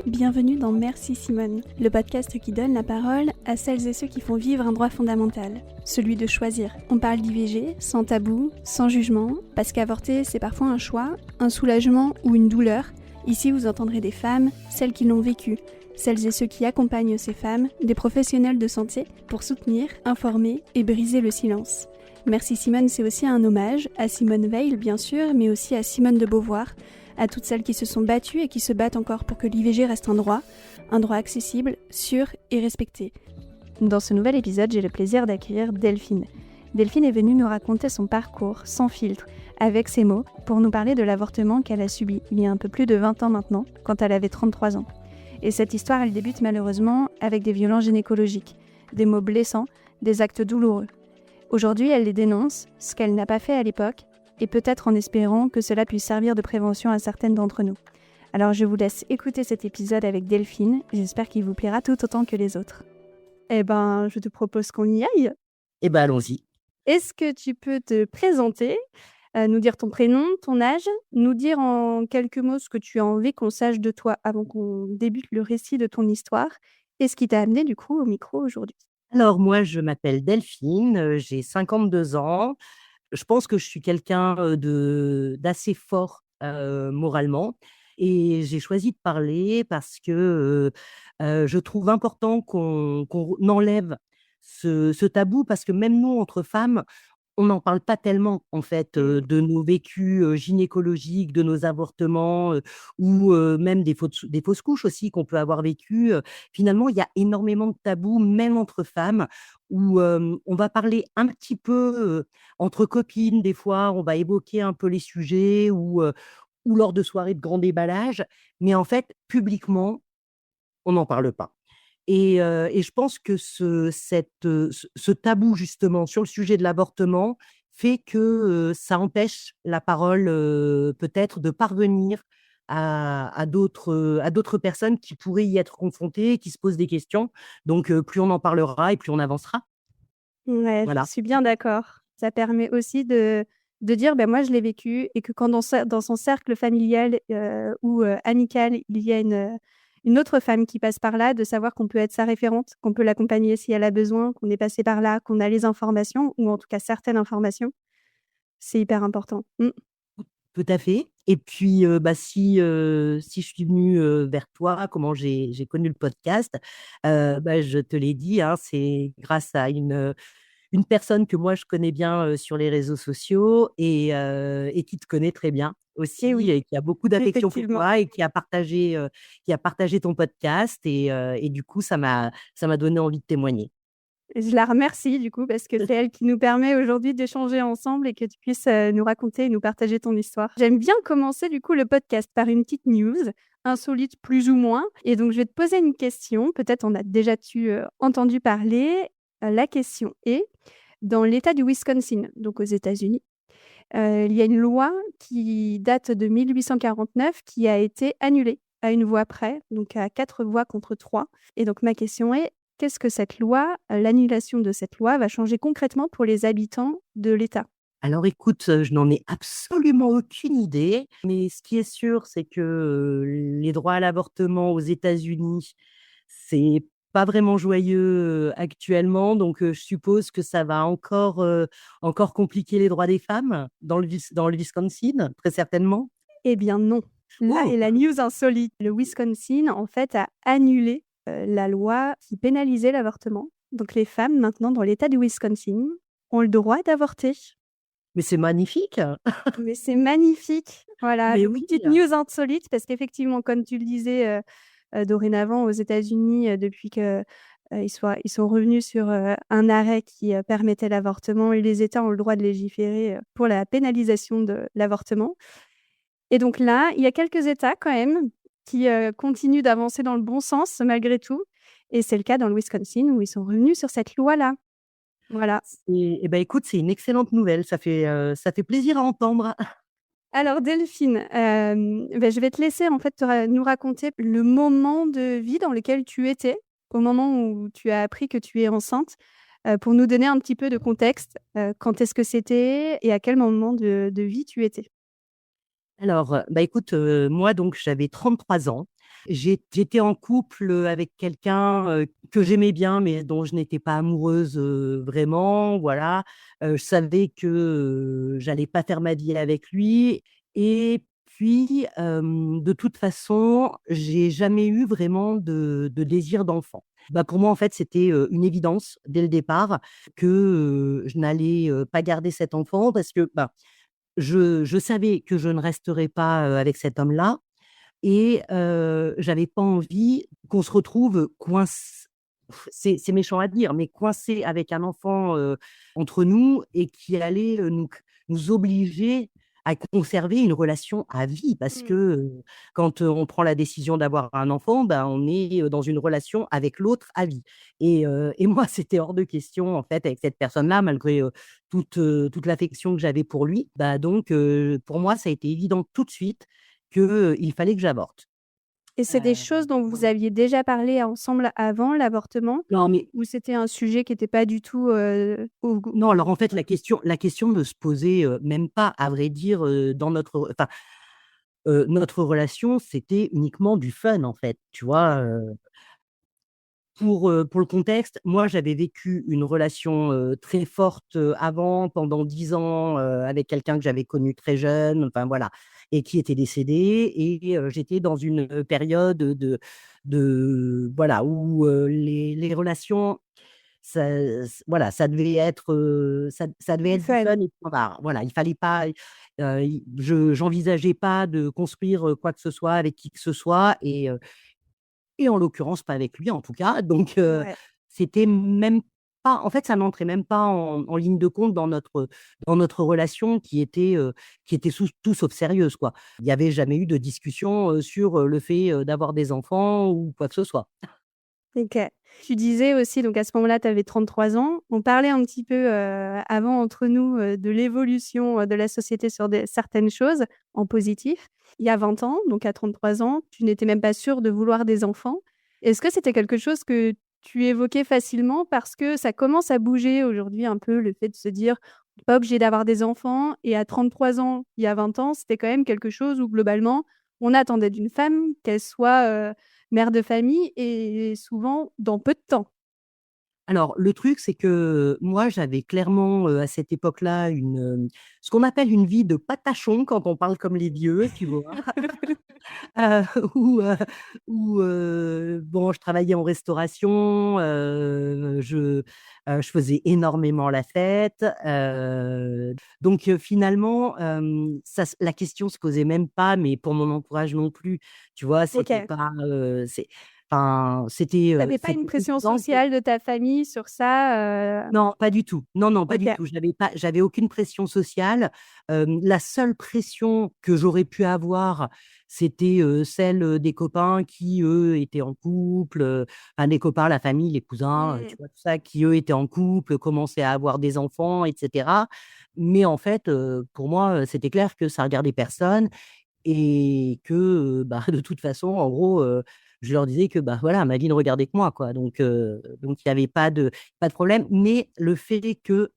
Bienvenue dans Merci Simone, le podcast qui donne la parole à celles et ceux qui font vivre un droit fondamental, celui de choisir. On parle d'IVG, sans tabou, sans jugement, parce qu'avorter c'est parfois un choix, un soulagement ou une douleur. Ici vous entendrez des femmes, celles qui l'ont vécu, celles et ceux qui accompagnent ces femmes, des professionnels de santé, pour soutenir, informer et briser le silence. Merci Simone, c'est aussi un hommage à Simone Veil bien sûr, mais aussi à Simone de Beauvoir, à toutes celles qui se sont battues et qui se battent encore pour que l'IVG reste un droit accessible, sûr et respecté. Dans ce nouvel épisode, j'ai le plaisir d'accueillir Delphine. Delphine est venue nous raconter son parcours, sans filtre, avec ses mots, pour nous parler de l'avortement qu'elle a subi il y a un peu plus de 20 ans maintenant, quand elle avait 33 ans. Et cette histoire, elle débute malheureusement avec des violences gynécologiques, des mots blessants, des actes douloureux. Aujourd'hui, elle les dénonce, ce qu'elle n'a pas fait à l'époque, et peut-être en espérant que cela puisse servir de prévention à certaines d'entre nous. Alors je vous laisse écouter cet épisode avec Delphine, j'espère qu'il vous plaira tout autant que les autres. Je te propose qu'on y aille. Allons-y. Est-ce que tu peux te présenter, nous dire ton prénom, ton âge, nous dire en quelques mots ce que tu as envie qu'on sache de toi avant qu'on débute le récit de ton histoire, et ce qui t'a amené du coup au micro aujourd'hui. Alors moi, je m'appelle Delphine, j'ai 52 ans. Je pense que je suis quelqu'un d'assez fort moralement, et j'ai choisi de parler parce que je trouve important qu'on enlève ce tabou, parce que même nous, entre femmes, on n'en parle pas tellement, en fait, de nos vécus gynécologiques, de nos avortements, ou même des fausses couches aussi qu'on peut avoir vécues. Finalement, il y a énormément de tabous, même entre femmes, où on va parler un petit peu entre copines. Des fois, on va évoquer un peu les sujets, ou lors de soirées de grand déballage. Mais en fait, publiquement, on n'en parle pas. Et je pense que ce tabou justement sur le sujet de l'avortement fait que ça empêche la parole peut-être de parvenir à d'autres personnes qui pourraient y être confrontées, qui se posent des questions. Donc plus on en parlera et plus on avancera. Ouais, Voilà. je suis bien d'accord. Ça permet aussi de dire: moi je l'ai vécu, et que quand dans son cercle familial ou amical, il y a une autre femme qui passe par là, de savoir qu'on peut être sa référente, qu'on peut l'accompagner si elle a besoin, qu'on est passé par là, qu'on a les informations, ou en tout cas certaines informations. C'est hyper important. Tout à fait. Et puis, si je suis venue vers toi, comment j'ai connu le podcast, je te l'ai dit, hein, c'est grâce à une personne que moi je connais bien sur les réseaux sociaux, et qui te connaît très bien aussi, Et oui, et qui a beaucoup d'affection pour effectivement. toi, et qui a partagé ton podcast, et du coup, ça m'a donné envie de témoigner. Et je la remercie du coup, parce que c'est elle qui nous permet aujourd'hui d'échanger ensemble et que tu puisses nous raconter et nous partager ton histoire. J'aime bien commencer du coup le podcast par une petite news, insolite plus ou moins. Et donc je vais te poser une question, peut-être en as déjà entendu parler. La question est, dans l'État du Wisconsin, donc aux États-Unis, il y a une loi qui date de 1849 qui a été annulée à une voix près, donc à 4 voix contre 3. Et donc ma question est, qu'est-ce que cette loi, l'annulation de cette loi va changer concrètement pour les habitants de l'État? Alors écoute, je n'en ai absolument aucune idée, mais ce qui est sûr, c'est que les droits à l'avortement aux États-Unis, c'est pas vraiment joyeux actuellement. Donc je suppose que ça va encore compliquer les droits des femmes dans le Wisconsin, très certainement. Eh bien non. Là Oh! est la news insolite. Le Wisconsin, en fait, a annulé la loi qui pénalisait l'avortement. Donc les femmes, maintenant, dans l'État du Wisconsin, ont le droit d'avorter. Mais c'est magnifique! Mais c'est magnifique. Voilà, Mais une oui! petite news insolite, parce qu'effectivement, comme tu le disais, dorénavant aux États-Unis, depuis que, ils sont revenus sur, un arrêt qui, permettait l'avortement, et les États ont le droit de légiférer, pour la pénalisation de l'avortement. Et donc là, il y a quelques États quand même qui, continuent d'avancer dans le bon sens malgré tout, et c'est le cas dans le Wisconsin où ils sont revenus sur cette loi-là. Voilà. Ben, écoute, c'est une excellente nouvelle. Ça fait plaisir à entendre. Alors Delphine, je vais te laisser en fait nous raconter le moment de vie dans lequel tu étais, au moment où tu as appris que tu es enceinte, pour nous donner un petit peu de contexte. Quand est-ce que c'était et à quel moment de vie tu étais? Alors, bah, écoute, moi donc j'avais 33 ans. J'étais en couple, avec quelqu'un, que j'aimais bien, mais dont je n'étais pas amoureuse, vraiment, voilà. Je savais que, j'allais pas faire ma vie avec lui et puis, de toute façon, j'ai jamais eu vraiment de désir d'enfant. Bah, pour moi, en fait, c'était, une évidence dès le départ que, je n'allais, pas garder cet enfant parce que, bah, je savais que je ne resterais pas, avec cet homme-là et j'avais pas envie qu'on se retrouve c'est méchant à dire, mais coincé avec un enfant, entre nous et qui allait, nous obliger à conserver une relation à vie. Parce que, Mmh. quand, on prend la décision d'avoir un enfant, bah, on est, dans une relation avec l'autre à vie et moi, c'était hors de question, en fait, avec cette personne-là, malgré, toute l'affection que j'avais pour lui. Bah, donc pour moi, ça a été évident tout de suite que, il fallait que j'avorte. Et c'est des choses dont vous Voilà. aviez déjà parlé ensemble avant l'avortement? Non, mais Ou c'était un sujet qui était pas du tout, au go non, alors en fait, la question ne se posait, même pas, à vrai dire, dans notre relation, c'était uniquement du fun, en fait, tu vois? Pour le contexte, moi, j'avais vécu une relation, très forte, avant, pendant 10 ans, avec quelqu'un que j'avais connu très jeune, enfin voilà et qui était décédé et j'étais dans une, période, voilà, où, les relations, voilà, ça devait du être du fun? fun et point barre. Voilà, il fallait pas, j'envisageais pas de construire, quoi que ce soit avec qui que ce soit et en l'occurrence, pas avec lui en tout cas. Donc, Ouais. c'était même pas en fait, ça n'entrait même pas en ligne de compte dans notre relation qui était tout sauf sérieuse, quoi. Il y avait jamais eu de discussion, sur, le fait, d'avoir des enfants ou quoi que ce soit. OK. Tu disais aussi, donc à ce moment-là, tu avais 33 ans. On parlait un petit peu, avant entre nous, de l'évolution, de la société sur certaines choses en positif. Il y a 20 ans, donc à 33 ans, tu n'étais même pas sûre de vouloir des enfants. Est-ce que c'était quelque chose que tu évoquais facilement parce que ça commence à bouger aujourd'hui un peu, le fait de se dire: «On n'est pas obligé d'avoir des enfants» et à 33 ans, il y a 20 ans, c'était quand même quelque chose où globalement, on attendait d'une femme qu'elle soit, mère de famille et souvent dans peu de temps. Alors, le truc, c'est que moi, j'avais clairement, à cette époque-là, ce qu'on appelle une vie de patachon quand on parle comme les vieux, tu vois? Heu, où, bon, je travaillais en restauration, je faisais énormément la fête, donc finalement, la question se posait même pas, mais pour mon entourage non plus, tu vois? C'était OK. pas, enfin, c'était, Tu avais pas une c'était pression évident que sociale de ta famille sur ça, non, pas du tout. Non, non, pas du OK. tout. J'avais aucune pression sociale. La seule pression que j'aurais pu avoir, c'était, celle, des copains qui, eux, étaient en couple, enfin les copains, la famille, les cousins, Mmh. tu vois? Tout ça, qui, eux, étaient en couple, commençaient à avoir des enfants et cetera. Mais en fait, pour moi, c'était clair que ça regardait personne et que, bah, de toute façon, en gros, je leur disais que, bah, voilà, ma vie ne regardait que moi, quoi. Donc il y avait pas de problème. Mais le fait que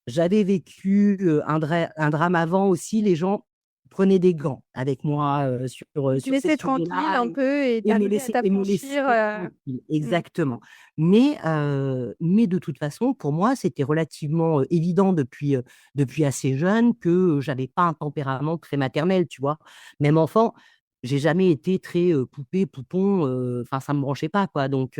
j'avais vécu, un drame avant aussi, les gens prenaient des gants avec moi, Ils te sur ces laissaient tranquille sujets-là un peu et et t'arrivais à me t'affranchir, laissaient tranquille. mmh. Exactement. Mais de toute façon, pour moi, c'était relativement, évident depuis assez jeune que, j'avais pas un tempérament très maternel, tu vois? Même enfant, j'ai jamais été très, poupée, poupon, enfin ça me branchait pas, quoi. Donc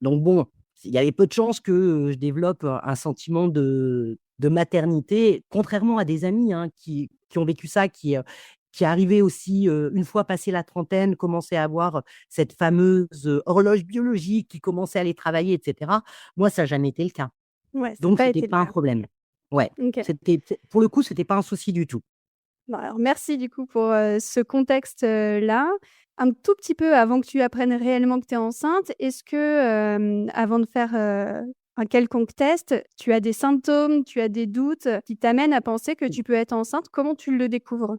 bon, il y avait peu de chances que, je développe un sentiment de maternité, contrairement à des amis, hein, qui ont vécu ça, qui arrivaient aussi, une fois passé la trentaine, commençaient à avoir cette fameuse, horloge biologique, qui commençait à aller travailler et cetera. Moi, ça n'a jamais été le cas. Ouais, ça a Donc pas c'était été le pas un cas. problème. Ouais, OK. pour le coup, c'était pas un souci du tout. Bon alors merci du coup pour, ce contexte, là. Un tout petit peu avant que tu apprennes réellement que tu es enceinte, est-ce que, avant de faire, un quelconque test, tu as des symptômes, tu as des doutes qui t'amènent à penser que tu peux être enceinte. Comment tu le découvres?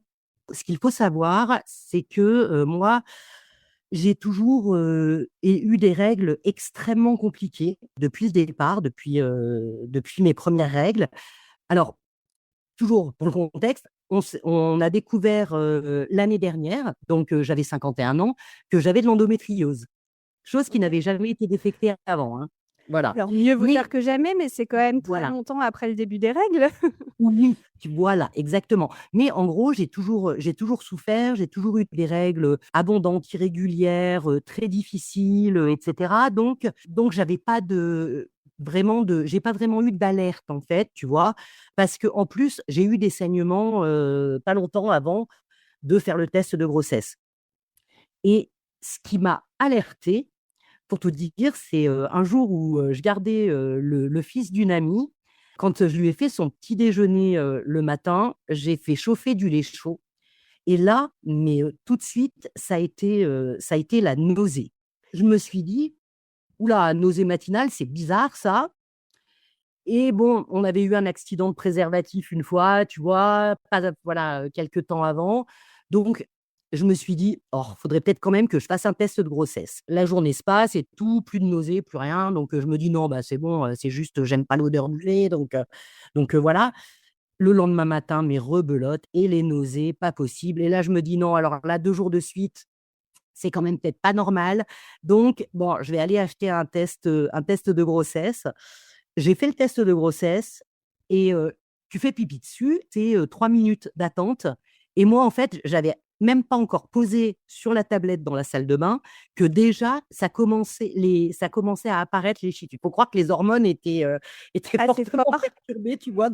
Ce qu'il faut savoir, c'est que, moi, j'ai toujours, eu des règles extrêmement compliquées depuis le départ, depuis mes premières règles. Alors, toujours pour le contexte, on a découvert, l'année dernière, donc j'avais 51 ans, que j'avais de l'endométriose, chose qui OK. n'avait jamais été détectée avant, hein. Voilà. Alors mieux vaut Mais tard que jamais, mais c'est quand même très voilà. longtemps après le début des règles. Oui, voilà, exactement. Mais en gros, j'ai toujours souffert, j'ai toujours eu des règles abondantes, irrégulières, très difficiles, et cetera. Donc j'avais pas j'ai pas vraiment eu d'alerte, en fait, tu vois? Parce que en plus, j'ai eu des saignements, pas longtemps avant de faire le test de grossesse. Et ce qui m'a alertée, pour tout dire, c'est, un jour où, je gardais, le fils d'une amie. Quand, je lui ai fait son petit déjeuner, le matin, j'ai fait chauffer du lait chaud et là, mais, tout de suite, ça a été la nausée. Je me suis dit: «Ouh là, nausée matinale, c'est bizarre ça». Et bon, on avait eu un accident de préservatif une fois, tu vois? Pas voilà, quelque temps avant. Donc je me suis dit: «Oh, faudrait peut-être quand même que je fasse un test de grossesse». La journée se passe et tout, plus de nausées, plus rien. Donc je me dis: «Non, bah, c'est bon, c'est juste, j'aime pas l'odeur du lait». Voilà. Le lendemain matin, mais rebelote et les nausées, pas possible. Et là, je me dis: «Non, alors là, 2 jours de suite, c'est quand même peut-être pas normal». Donc bon, je vais aller acheter un test de grossesse. J'ai fait le test de grossesse et tu fais pipi dessus, tu sais, 3 minutes d'attente et moi, en fait, j'avais même pas encore posé sur la tablette dans la salle de bain que déjà ça commençait à apparaître les chutes. Il faut croire que les hormones étaient Ah, c'est fortement fort. perturbées, tu vois?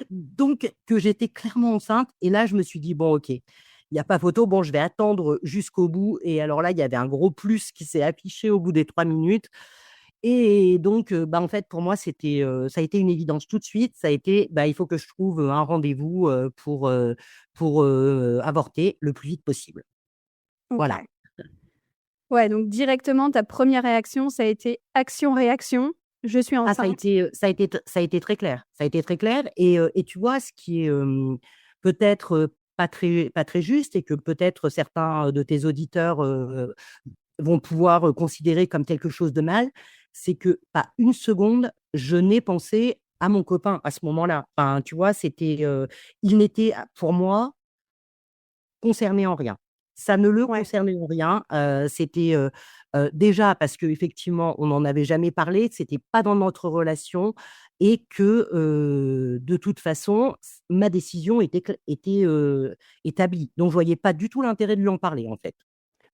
Donc que j'étais clairement enceinte et là, je me suis dit: «Bon, OK, il y a pas photo, bon, je vais attendre jusqu'au bout». Et alors là, il y avait un gros plus qui s'est affiché au bout des 3 minutes. Et donc, bah, en fait, pour moi, ça a été une évidence tout de suite. Ça a été, bah, il faut que je trouve, un rendez-vous, pour, avorter le plus vite possible. Voilà. OK. Ouais, donc directement, ta première réaction, ça a été action-réaction: «Je suis Ah, enceinte». ça a été très clair. Ça a été très clair et tu vois, ce qui est, peut-être, pas très juste et que peut-être certains, de tes auditeurs, vont pouvoir, considérer comme quelque chose de mal, c'est que pas une seconde, je n'ai pensé à mon copain à ce moment-là. Enfin, tu vois, il n'était pour moi concerné en rien. Ça ne le Ouais. concernait en rien, déjà parce qu'effectivement, on n'en avait jamais parlé, c'était pas dans notre relation et que, de toute façon, ma décision était établie. Donc je voyais pas du tout l'intérêt de lui en parler, en fait.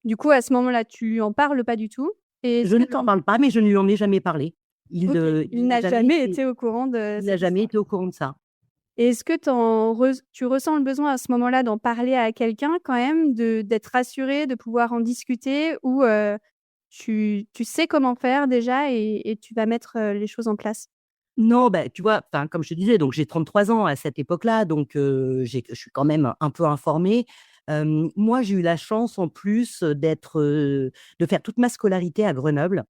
Du coup, à ce moment-là, tu lui en parles pas du tout? Et est-ce Je que ne tu lui en parle pas, mais je ne lui en ai jamais parlé. OK, il n'a jamais été au courant de Il n'a cette jamais histoire. été au courant de ça. Et est-ce que tu ressens le besoin à ce moment-là d'en parler à quelqu'un quand même, d'être rassuré, de pouvoir en discuter ou tu sais comment faire déjà et tu vas mettre, les choses en place? Non, bah, tu vois, enfin, comme je te disais, donc j'ai 33 ans à cette époque-là, donc je suis quand même un peu informée. Moi, j'ai eu la chance en plus, de faire toute ma scolarité à Grenoble.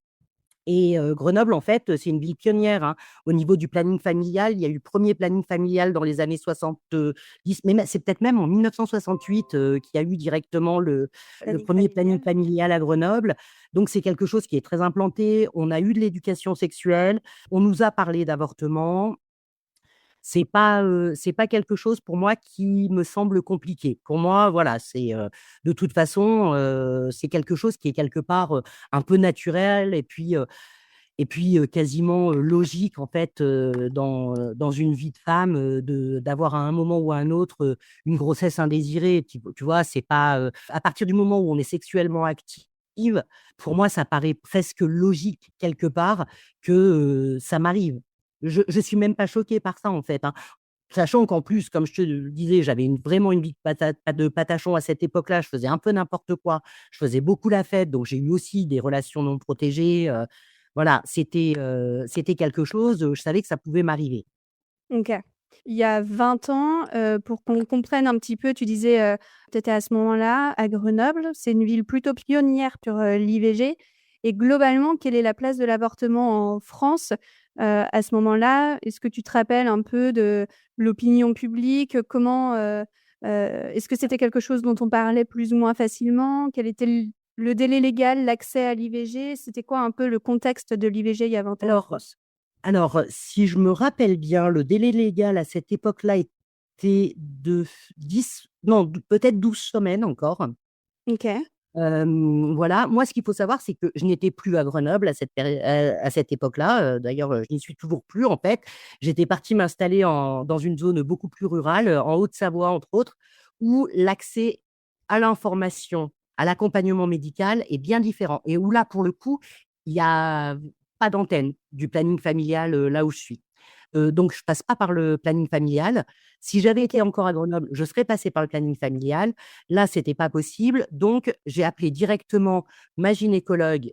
Et Grenoble, en fait, c'est une ville pionnière, hein, au niveau du planning familial. Il y a eu le premier planning familial dans les années 70, mais c'est peut-être même en 1968, qu'il y a eu directement le Planning premier planning familial. familial à Grenoble. Donc c'est quelque chose qui est très implanté. On a eu de l'éducation sexuelle, on nous a parlé d'avortement. C'est pas quelque chose pour moi qui me semble compliqué. Pour moi, voilà, de toute façon, c'est quelque chose qui est quelque part, un peu naturel et puis, quasiment, logique en fait, dans une vie de femme, d'avoir à un moment ou à un autre, une grossesse indésirée. Tu vois? C'est pas, à partir du moment où on est sexuellement active, pour moi, ça paraît presque logique quelque part que, ça m'arrive. Je suis même pas choquée par ça en fait, hein. Sachant qu'en plus, comme je te le disais, j'avais vraiment une vie de patachon à cette époque-là. Je faisais un peu n'importe quoi. Je faisais beaucoup la fête, donc j'ai eu aussi des relations non protégées, voilà, c'était quelque chose, je savais que ça pouvait m'arriver. OK. Il y a 20 ans, pour qu'on comprenne un petit peu, tu disais, tu étais à ce moment-là à Grenoble. C'est une ville plutôt pionnière sur, l'IVG et globalement, quelle est la place de l'avortement en France? à ce moment-là? Est-ce que tu te rappelles un peu de l'opinion publique? Est-ce que c'était quelque chose dont on parlait plus ou moins facilement? Quel était le délai légal, l'accès à l'IVG? C'était quoi un peu le contexte de l'IVG il y a 20 ans en Alors, France? si je me rappelle bien, le délai légal à cette époque-là était de 10, non, peut-être 12 semaines encore. OK. Voilà. Moi, ce qu'il faut savoir, c'est que je n'étais plus à Grenoble à cette époque-là. D'ailleurs, je n'y suis toujours plus, en fait. J'étais partie m'installer dans une zone beaucoup plus rurale, en Haute-Savoie, entre autres, où l'accès à l'information, à l'accompagnement médical est bien différent. Et où là, pour le coup, il n'y a pas d'antenne du planning familial là où je suis. Donc, je ne passe pas par le planning familial. Si j'avais été OK. encore à Grenoble, je serais passée par le planning familial. Là, ce n'était pas possible. Donc, j'ai appelé directement ma gynécologue,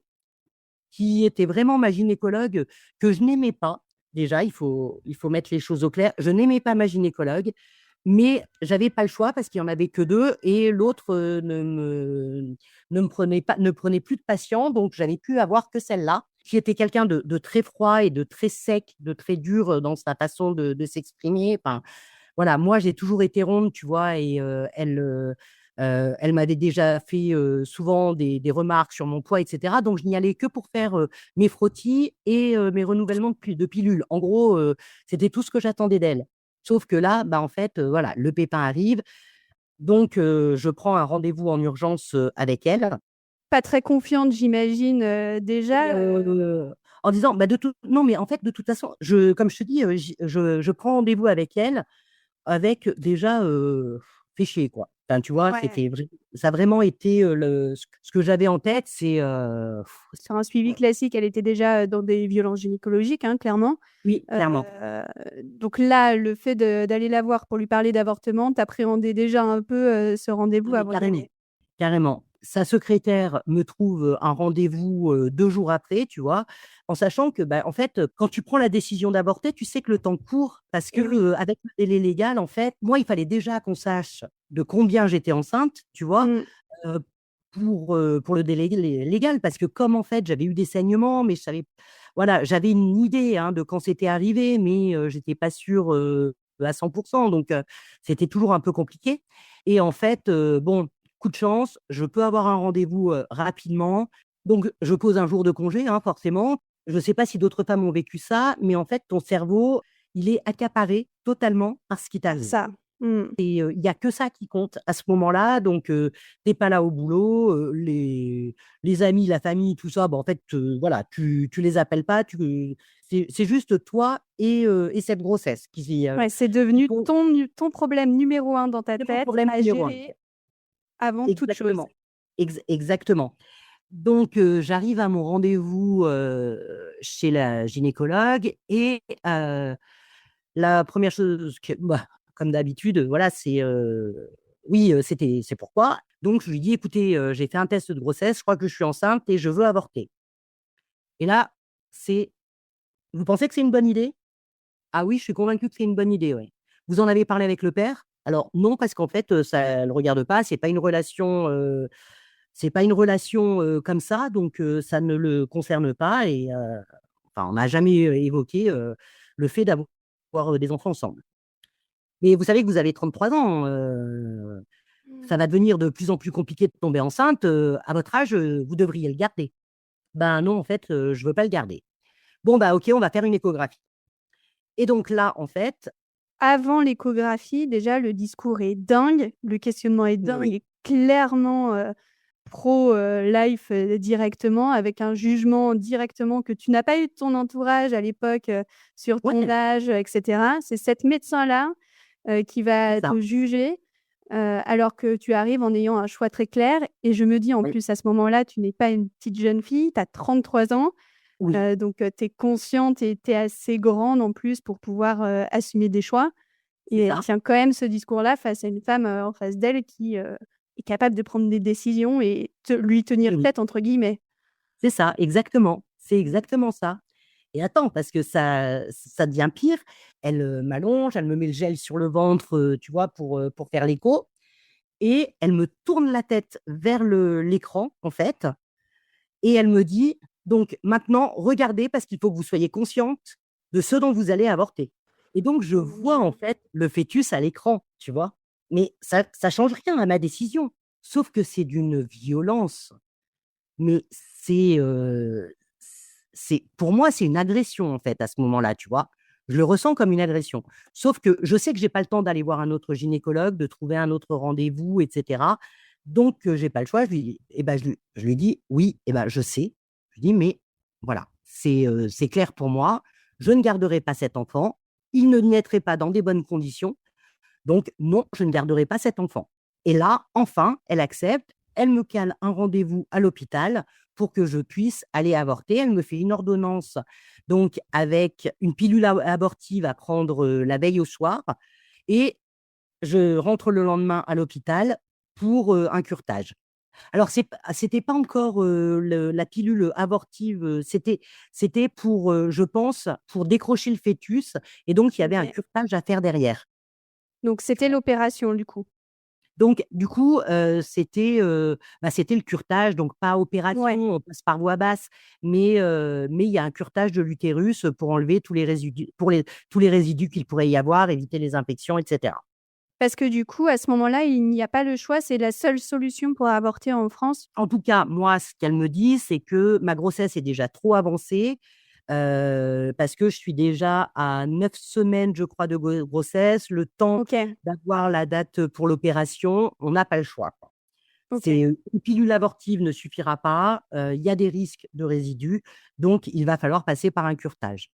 qui était vraiment ma gynécologue que je n'aimais pas. Déjà, il faut mettre les choses au clair. Je n'aimais pas ma gynécologue, mais j'avais pas le choix parce qu'il y en avait que 2 et l'autre, ne prenait plus de patients, donc j'avais pu avoir que celle-là, qui était quelqu'un de très froid et de très sec, de très dur, dans sa façon de s'exprimer. Enfin, voilà, moi, j'ai toujours été ronde, tu vois? Et elle m'avait déjà fait, souvent des remarques sur mon poids et cetera, donc je n'y allais que pour faire, mes frottis et mes renouvellements de pilules. En gros, c'était tout ce que j'attendais d'elle. Sauf que là, bah, en fait, voilà, le pépin arrive, donc je prends un rendez-vous en urgence, avec elle Pas très confiante, j'imagine, et déjà. en disant: «Bah, de toute non, mais en fait, de toute façon», comme je te dis, je prends rendez-vous avec elle avec déjà, fait chier, quoi. Enfin, tu vois? Ouais. Ça a vraiment été, ce que j'avais en tête, c'est, Sur un suivi classique, elle était déjà, dans des violences gynécologiques, hein, clairement. oui, Heu, clairement. donc là, le fait d'aller la voir pour lui parler d'avortement, tu appréhendais déjà un peu, ce Ah rendez-vous mais avant d'y carrément, aller? carrément. Sa secrétaire me trouve, un rendez-vous, 2 jours après, tu vois? En sachant que, bah, en fait, quand tu prends la décision d'avorter, tu sais que le temps court parce que, Eh oui. avec le délai légal, en fait, moi, il fallait déjà qu'on sache de combien j'étais enceinte, tu vois? Mmh. Heu, pour le délai légal parce que comme, en fait, j'avais eu des saignements, mais je savais voilà, j'avais une idée, hein, de quand c'était arrivé, mais j'étais pas sûre, à 100, donc c'était toujours un peu compliqué et en fait, bon, coup de chance, je peux avoir un rendez-vous, rapidement. Donc je pose un jour de congé, hein, forcément. Je ne sais pas si d'autres femmes ont vécu ça, mais en fait, ton cerveau, il est accaparé totalement par ce qui Par t'arrive ça. Mmh. et il y a que ça qui compte à ce moment-là. Donc tu es pas là au boulot, les amis, la famille, tout ça, bah, en fait, voilà, tu les appelles pas, c'est juste toi et cette grossesse Ouais, c'est qui devenu compte. ton problème numéro un dans ta C'est mon tête problème à numéro 1. gérer avant toute chose. Exactement. Exactement. Donc, j'arrive à mon rendez-vous, chez la gynécologue et la première chose que bah, comme d'habitude, voilà, c'est, oui, c'est pourquoi. Donc je lui dis: «Écoutez, j'ai fait un test de grossesse, je crois que je suis enceinte et je veux avorter». Et là, c'est: «Vous pensez que c'est une bonne idée?» «Ah oui, je suis convaincue que c'est une bonne idée, ouais». «Vous en avez parlé avec le père?» «Alors non, parce qu'en fait, ça le regarde pas, c'est pas une relation, comme ça, donc ça ne le concerne pas et enfin, on n'a jamais, évoqué, le fait d'avoir, des enfants ensemble. Mais vous savez que vous avez 33 ans, Mmh. ça va devenir de plus en plus compliqué de tomber enceinte, à votre âge, vous devriez le garder». «Ben non, en fait, je veux pas le garder». «Bon, bah, OK, on va faire une échographie» et donc là, en fait Avant l'échographie, déjà, le discours est dingue, le questionnement est dingue oui, et clairement, pro, life, directement avec un jugement directement que tu n'as pas eu de ton entourage à l'époque, sur ton ouais, âge, et cetera. C'est cet médecin-là, qui c'est va ça, te juger, alors que tu arrives en ayant un choix très clair et je me dis en oui, plus à ce moment-là, tu n'es pas une petite jeune fille, tu as 33 ans, oui, donc tu es consciente et tu es assez grande en plus pour pouvoir, assumer des choix et c'est elle ça, tient quand même ce discours-là face à une femme, en face d'elle qui, est capable de prendre des décisions et lui «tenir oui, tête» entre guillemets. c'est ça, exactement, c'est exactement ça. Et attends, parce que ça devient pire. Elle, m'allonge, elle me met le gel sur le ventre, tu vois, pour faire l'écho et elle me tourne la tête vers l'écran, en fait et elle me dit: «Donc maintenant, regardez parce qu'il faut que vous soyez consciente de ce dont vous allez avorter. Et donc, je vois en fait le fœtus à l'écran, tu vois. Mais ça ne change rien à ma décision. Sauf que c'est d'une violence. Mais pour moi, c'est une agression en fait à ce moment-là, tu vois. Je le ressens comme une agression. Sauf que je sais que j'ai pas le temps d'aller voir un autre gynécologue, de trouver un autre rendez-vous, etc. Donc, j'ai pas le choix. Je lui dis, oui, je sais. Je lui dis, mais voilà, c'est clair pour moi. Je ne garderai pas cet enfant. Il ne naîtrait pas dans des bonnes conditions. Donc, non, je ne garderai pas cet enfant. Et là, enfin, elle accepte. Elle me cale un rendez-vous à l'hôpital pour que je puisse aller avorter. Elle me fait une ordonnance, donc avec une pilule abortive à prendre la veille au soir. Et je rentre le lendemain à l'hôpital pour un curetage. Alors, c'était pas encore la pilule abortive, c'était pour, je pense, pour décrocher le fœtus. Et donc, il y avait un Ok. curetage à faire derrière. Donc, c'était l'opération, du coup. Donc, du coup, c'était le curetage, donc pas opération, Ouais. on passe par voie basse, mais il y a un curetage de l'utérus pour enlever tous les résidus, tous les résidus qu'il pourrait y avoir, éviter les infections, etc. Parce que du coup, à ce moment-là, il n'y a pas le choix, c'est la seule solution pour avorter en France? En tout cas, moi, ce qu'elle me dit, c'est que ma grossesse est déjà trop avancée, parce que je suis déjà à 9 semaines, je crois, de grossesse. Le temps OK, d'avoir la date pour l'opération, on n'a pas le choix, quoi. OK. Une pilule abortive ne suffira pas, il y a des risques de résidus, donc il va falloir passer par un curetage.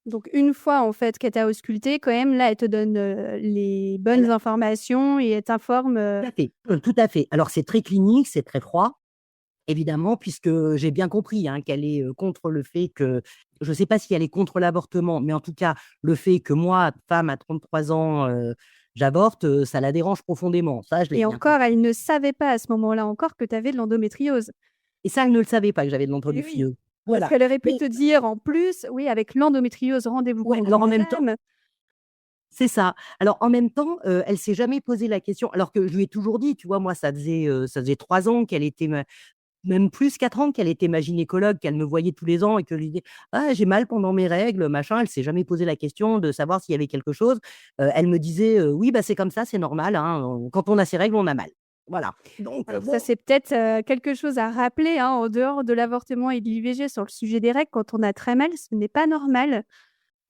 Donc une fois, en fait, qu'elle t'a auscultée, quand même, là, elle te donne, les bonnes Elle informations et elle t'informe, Tout à fait, tout à fait. Alors c'est très clinique, c'est très froid, évidemment, puisque j'ai bien compris, hein, qu'elle est, contre le fait que je ne sais pas si elle est contre l'avortement, mais en tout cas, le fait que moi, femme à 33 ans, j'avorte, ça la dérange profondément. Ça, je l'ai et bien encore, compris. elle ne savait pas à ce moment-là encore que tu avais de l'endométriose. Et ça, elle ne le savait pas que j'avais de Eh oui, l'endométriose. parce Voilà. qu'elle aurait pu Mais te dire en plus: «Oui, avec l'endométriose, rendez-vous ouais, compte, alors en même temps madame». c'est ça. Alors en même temps, elle s'est jamais posé la question alors que je lui ai toujours dit, tu vois? Moi, ça faisait 3 ans qu'elle était même plus 4 ans qu'elle était ma gynécologue, qu'elle me voyait tous les ans et que je lui disais: «Ah, j'ai mal pendant mes règles, machin». Elle s'est jamais posé la question de savoir s'il y avait quelque chose. Elle me disait: «Oui, bah, c'est comme ça, c'est normal, hein, quand on a ses règles, on a mal». Voilà. Donc Alors ça, bon. c'est peut-être, quelque chose à rappeler, hein, en dehors de l'avortement et de l'IVG sur le sujet des règles, quand on a très mal, ce n'est pas normal.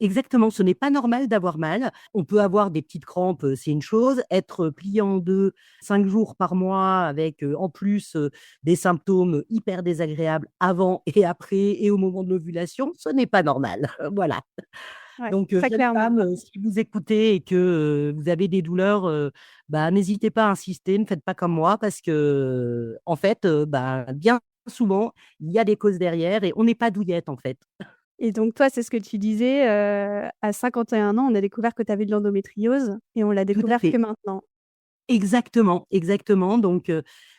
Exactement, ce n'est pas normal d'avoir mal. On peut avoir des petites crampes, c'est une chose. Être plié en 2 5 jours par mois avec, en plus, des symptômes hyper désagréables avant et après et au moment de l'ovulation, ce n'est pas normal. Voilà. Ouais, Donc, très jeunes clairement. femmes, si vous écoutez et que, vous avez des douleurs, n'hésitez pas à insister, ne faites pas comme moi parce que, en fait, bien souvent, il y a des causes derrière et on n'est pas douillette, en fait. Et donc toi, c'est ce que tu disais, à 51 ans, on a découvert que tu avais de l'endométriose et on l'a Tout à découvert que fait. maintenant. Exactement, exactement. Donc,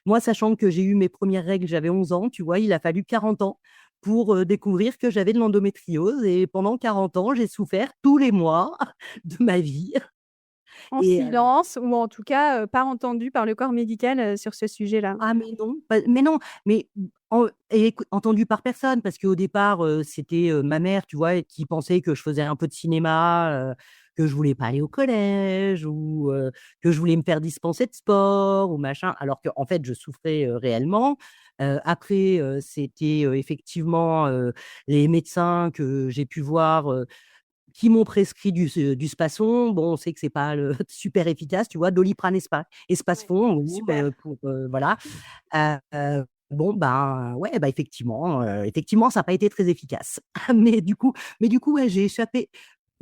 moi, sachant que j'ai eu mes premières règles, j'avais 11 ans, tu vois? Il a fallu 40 ans pour, découvrir que j'avais de l'endométriose et pendant 40 ans, j'ai souffert tous les mois de ma vie En et silence ou en tout cas, pas entendu par le corps médical, sur ce sujet-là. ah mais non, mais entendu par personne parce qu'au départ, c'était, ma mère, tu vois? Qui pensait que je faisais un peu de cinéma, que je voulais pas aller au collège ou, que je voulais me faire dispenser de sport ou machin, alors qu'en fait je souffrais, réellement. Après, c'était, effectivement, les médecins que j'ai pu voir, qui m'ont prescrit du Spasson. Bon, on sait que c'est pas le super efficace, tu vois? Doliprane et Ouais, Spasfon, en gros, super. pour, voilà. Bon, ben, ouais, bah, effectivement, ça a pas été très efficace. Mais du coup, ouais, j'ai échappé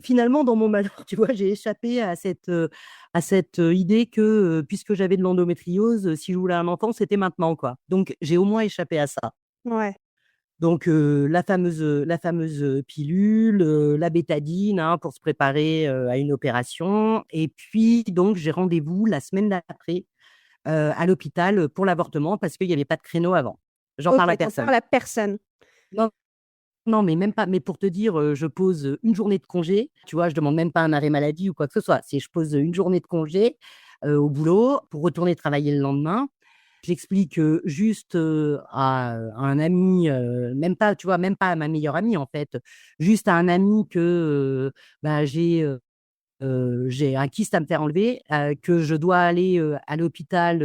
finalement dans mon malheur, tu vois? J'ai échappé à cette idée que, puisque j'avais de l'endométriose, si je voulais un enfant, c'était maintenant, quoi. Donc j'ai au moins échappé à ça. Ouais. Donc, la fameuse pilule, la bétadine, hein, pour se préparer, à une opération et puis donc j'ai rendez-vous la semaine d'après, à l'hôpital, pour l'avortement parce qu'il y avait pas de créneau avant. J'en OK, parle à tu en personne. parles à personne. Non, non, mais même pas. Mais pour te dire, je pose, une journée de congé, tu vois? Je demande même pas un arrêt maladie ou quoi que ce soit. C'est je pose, une journée de congé, au boulot pour retourner travailler le lendemain. J'explique juste à un ami, même pas, tu vois, même pas à ma meilleure amie en fait, juste à un ami que bah, j'ai un kyste à me faire enlever, que je dois aller à l'hôpital,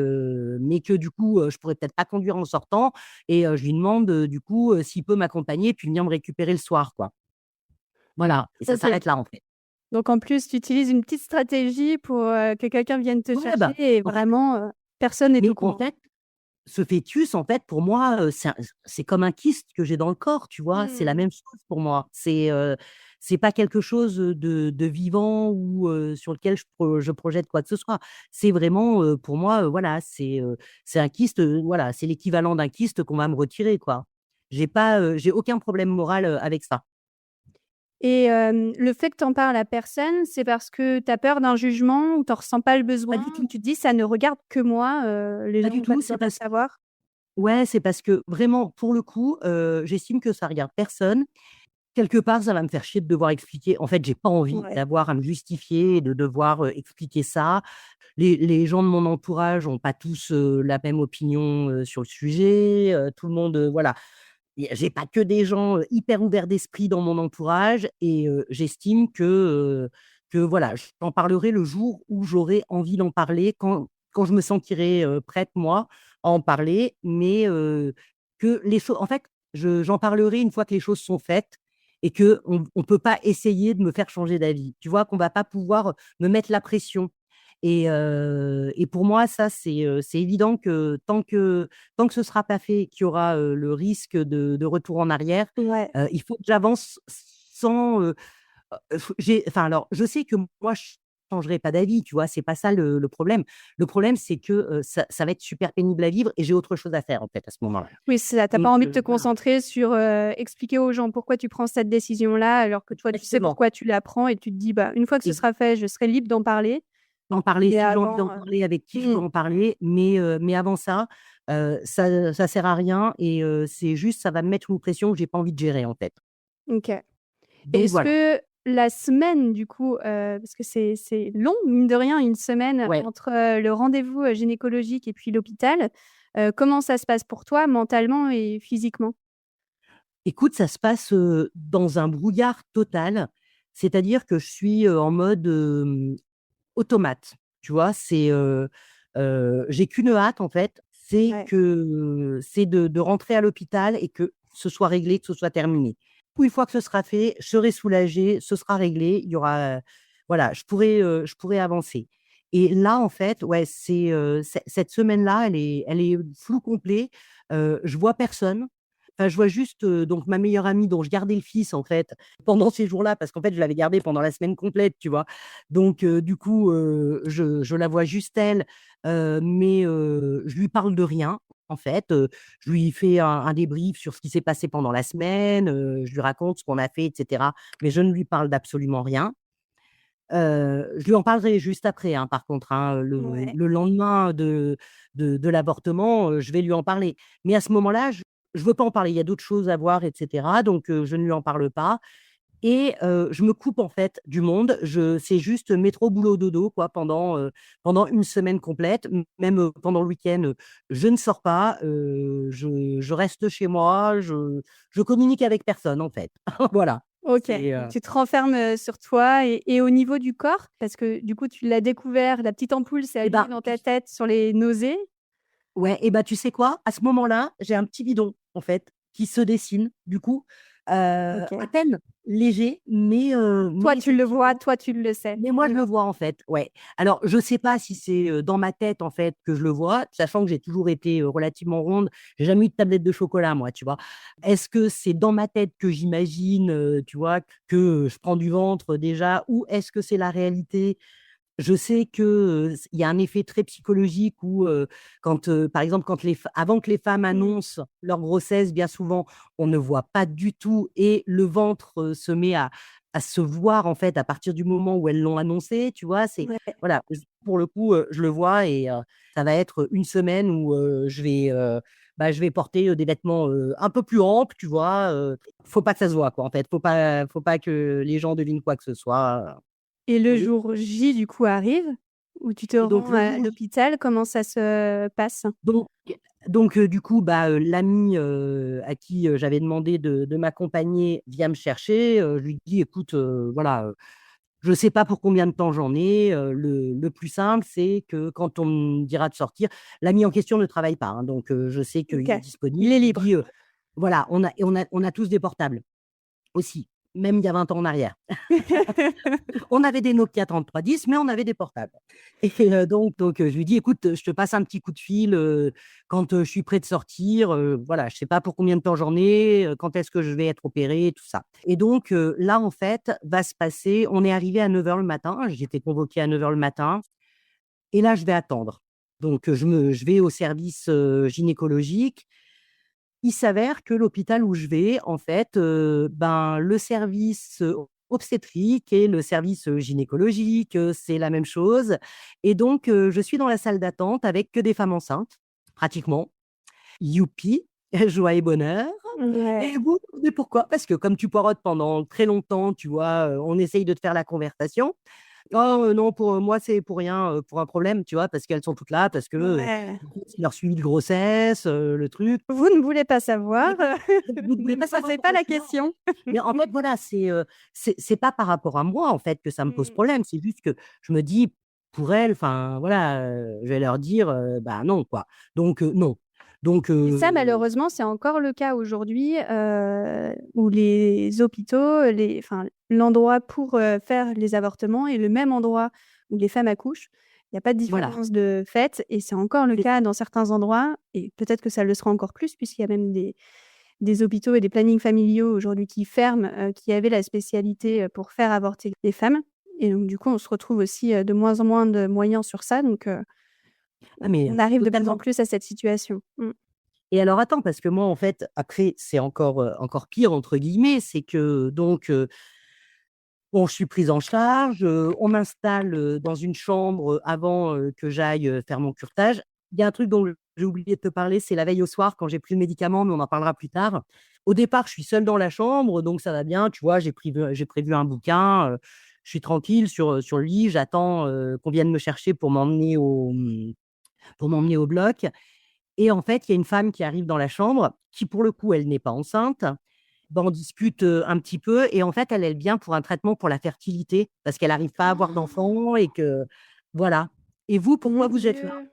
mais que du coup, je pourrais peut-être pas conduire en sortant. Et je lui demande du coup s'il peut m'accompagner puis venir me récupérer le soir, quoi. Voilà, et ça OK. s'arrête là en fait. Donc en plus, tu utilises une petite stratégie pour, que quelqu'un vienne te Ouais, chercher bah, et en fait, vraiment, personne n'est au mais en courant. fait, ce fœtus, en fait, pour moi, c'est comme un kyste que j'ai dans le corps, tu vois? C'est la Mmh. même chose pour moi. C'est pas quelque chose de vivant ou sur lequel je projette quoi que ce soit. C'est vraiment, pour moi, voilà, c'est un kyste, voilà, c'est l'équivalent d'un kyste qu'on va me retirer, quoi. J'ai aucun problème moral, avec ça. Et le fait que tu en parles à personne, c'est parce que tu as peur d'un jugement ou tu en ressens pas le Pas besoin du ou tout, tu te dis: «Ça ne regarde que moi, les pas gens du vont pas tout, doivent c'est pas parce savoir»? ouais, c'est parce que vraiment, pour le coup, j'estime que ça regarde personne. Quelque part, ça va me faire chier de devoir expliquer. En fait, j'ai pas envie Ouais. d'avoir à me justifier et de devoir, expliquer ça. Les gens de mon entourage ont pas tous, la même opinion, sur le sujet, tout le monde, voilà. J'ai pas que des gens, hyper ouverts d'esprit dans mon entourage et j'estime que voilà, j'en parlerai le jour où j'aurai envie d'en parler, quand je me sentirai, prête moi, à en parler. Mais que les choses en fait, j'en parlerai une fois que les choses sont faites et qu'on peut pas essayer de me faire changer d'avis. Tu vois? Qu'on va pas pouvoir me mettre la pression et pour moi ça c'est évident que tant que ce sera pas fait, qu'il y aura, le risque de retour en arrière, Ouais. il faut que j'avance sans, enfin alors je sais que moi je changerai pas d'avis, tu vois? C'est pas ça le problème. Le problème c'est que, ça va être super pénible à vivre et j'ai autre chose à faire en fait à ce moment-là. Oui, c'est ça, tu as pas Donc envie de te voilà. concentrer sur, expliquer aux gens pourquoi tu prends cette décision-là, alors que toi, tu sais Exactement, pourquoi tu la prends et tu te dis: «Bah, une fois que ce et sera fait, je serai libre d'en parler». d'en parler Mais si j'ai envie avant, d'en parler, avec qui je peux mmh, en parler, mais avant ça, ça sert à rien et c'est juste ça va me mettre une pression que j'ai pas envie de gérer en fait. OK. Et Donc est-ce voilà. que la semaine du coup, parce que c'est long, mine de rien, une semaine Ouais. entre, le rendez-vous, gynécologique et puis l'hôpital, comment ça se passe pour toi mentalement et physiquement? Écoute, ça se passe, dans un brouillard total. C'est-à-dire que je suis, en mode, automate, tu vois? J'ai qu'une hâte en fait, Ouais. c'est de rentrer à l'hôpital et que ce soit réglé, que ce soit terminé. Une fois que ce sera fait, je serai soulagée, ce sera réglé, il y aura, voilà, je pourrai avancer. Et là, en fait, ouais, cette semaine-là, elle est flou complet. Je vois personne. Enfin, je vois juste, donc ma meilleure amie dont je gardais le fils, en fait, pendant ces jours-là, parce qu'en fait, je l'avais gardé pendant la semaine complète, tu vois? Donc du coup, je la vois juste elle, mais je lui parle de rien, en fait. Je lui fais un débrief sur ce qui s'est passé pendant la semaine, je lui raconte ce qu'on a fait et cetera, mais je ne lui parle d'absolument rien. Je lui en parlerai juste après, hein, par contre, hein, le Ouais. le lendemain de l'avortement, je vais lui en parler. Mais à ce moment-là, je veux pas en parler. Il y a d'autres choses à voir et cetera, donc je ne lui en parle pas et je me coupe, en fait, du monde. C'est juste métro boulot dodo, quoi, pendant une semaine complète. Même, pendant le week-end, je ne sors pas, je reste chez moi, je communique avec personne, en fait. Voilà. OK, C'est, donc tu te renfermes, sur toi et au niveau du corps? Parce que du coup, tu l'as découvert, la petite ampoule s'est et allumée ben, dans ta tête sur les nausées. ouais, et bah, tu sais quoi? À ce moment-là, j'ai un petit bidon, en fait, qui se dessine, du coup, à OK. peine léger, Toi, mais tu le vois, effectivement, toi, tu le sais. mais moi, je Mmh. le vois, en fait, ouais. Alors, je sais pas si c'est, dans ma tête, en fait, que je le vois, sachant que j'ai toujours été, relativement ronde. J'ai jamais eu de tablette de chocolat, moi, tu vois? Est-ce que c'est dans ma tête que j'imagine, tu vois, que, je prends du ventre, déjà? Ou est-ce que c'est la réalité? Je sais que, il y a un effet très psychologique où, quand, par exemple, quand avant que les femmes Mmh. annoncent leur grossesse, bien souvent, on ne voit pas du tout et le ventre, se met à se voir, en fait, à partir du moment où elles l'ont annoncé, tu vois? Ouais. Voilà, pour le coup, je le vois et ça va être une semaine où, je vais porter, des vêtements, un peu plus amples, tu vois? Faut pas que ça se voit, quoi, en fait. Faut pas que les gens devinent quoi que ce soit. Et le Oui. jour J, du coup, arrive. où tu te Et donc rends le à jour l'hôpital, comment ça se passe? donc du coup, l'ami, à qui, j'avais demandé de m'accompagner vient me chercher, je lui dis: «Écoute, voilà, je sais pas pour combien de temps j'en ai, le plus simple, c'est que quand on me dira de sortir». L'ami en question ne travaille pas, hein, donc je sais qu'il OK, est il disponible. est Je lui libre. dis, voilà, on a tous des portables aussi, même il y a 20 ans en arrière. On avait des Nokia 3310, mais on avait des portables. Et je lui dis: «Écoute, je te passe un petit coup de fil, quand, je suis prêt de sortir, voilà, je sais pas pour combien de temps j'en ai, quand est-ce que je vais être opéré, tout ça». Et donc là, en fait, va se passer on est arrivé à 9 heures le matin, j'étais convoquée à 9 heures le matin et là, je vais attendre. Donc je vais au service, gynécologique. Il s'avère que l'hôpital où je vais, en fait, le service, obstétrique et le service, gynécologique, c'est la même chose. Et donc je suis dans la salle d'attente avec que des femmes enceintes, pratiquement. Youpi, joie et bonheur. Ouais. Et vous mais pourquoi? Parce que comme tu poireautes pendant très longtemps, tu vois, on essaye de te faire la conversation. «Oh, non, pour, moi, c'est pour rien, pour un problème», tu vois? Parce qu'elles sont toutes là, parce que, Ouais. c'est leur suivi de grossesse, le truc. Vous ne voulez pas savoir, Vous ne voulez ne pas me savoir posez pas pourquoi je la suis là. question. Mais en fait, voilà, c'est pas par rapport à moi, en fait, que ça me pose Mmh. problème. C'est juste que je me dis: «Pour elles, enfin, voilà, je vais leur dire, bah, non, quoi». Donc non. Donc Et ça, malheureusement, c'est encore le cas aujourd'hui, où les hôpitaux, l'endroit pour, faire les avortements est le même endroit où les femmes accouchent. Il y a pas de voilà. différence de fait et c'est encore le C'est cas dans certains endroits et peut-être que ça le sera encore plus puisqu'il y a même des hôpitaux et des plannings familiaux aujourd'hui qui ferment, qui avaient la spécialité, pour faire avorter les femmes et donc du coup, on se retrouve aussi, de moins en moins de moyens sur ça donc ah mais on arrive de plus en totalement. plus à cette situation. Mmh. Et alors attends, parce que moi, en fait, après, c'est encore «pire» entre guillemets, c'est que donc bon, je suis prise en charge, on m'installe, dans une chambre, avant, que j'aille, faire mon curetage. Il y a un truc dont j'ai oublié de te parler, c'est la veille au soir quand j'ai pris le médicament, mais on en parlera plus tard. Au départ, je suis seule dans la chambre, donc ça va bien, tu vois? J'ai prévu un bouquin, je suis tranquille sur le lit, j'attends, qu'on vienne me chercher pour m'emmener au bloc. Et en fait, il y a une femme qui arrive dans la chambre, qui pour le coup, elle n'est pas enceinte. On discute, un petit peu et en fait, elle vient pour un traitement pour la fertilité parce qu'elle n'arrive pas à avoir d'enfant et que voilà. Et vous, Mon pourquoi vous êtes là? Dieu!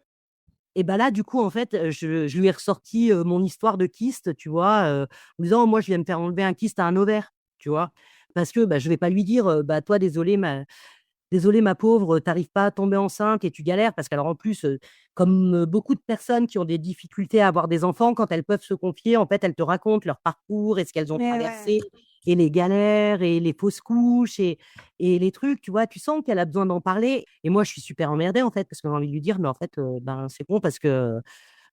Et bah, là, du coup, en fait, je lui ai ressorti, mon histoire de kyste, tu vois? En disant: «Moi, je viens me faire enlever un kyste à un ovaire», tu vois? Parce que, bah, je vais pas lui dire, «Bah, toi, désolée ma pauvre, tu arrives pas à tomber enceinte et tu galères». Parce qu'alors en plus, comme, beaucoup de personnes qui ont des difficultés à avoir des enfants, quand elles peuvent se confier, en fait, elles te racontent leur parcours et ce qu'elles ont Mais ouais. traversé et les galères et les fausses couches et les trucs, tu vois? Tu sens qu'elle a besoin d'en parler et moi, je suis super emmerdée, en fait, parce que j'ai envie de lui dire: «Mais en fait, c'est con parce que,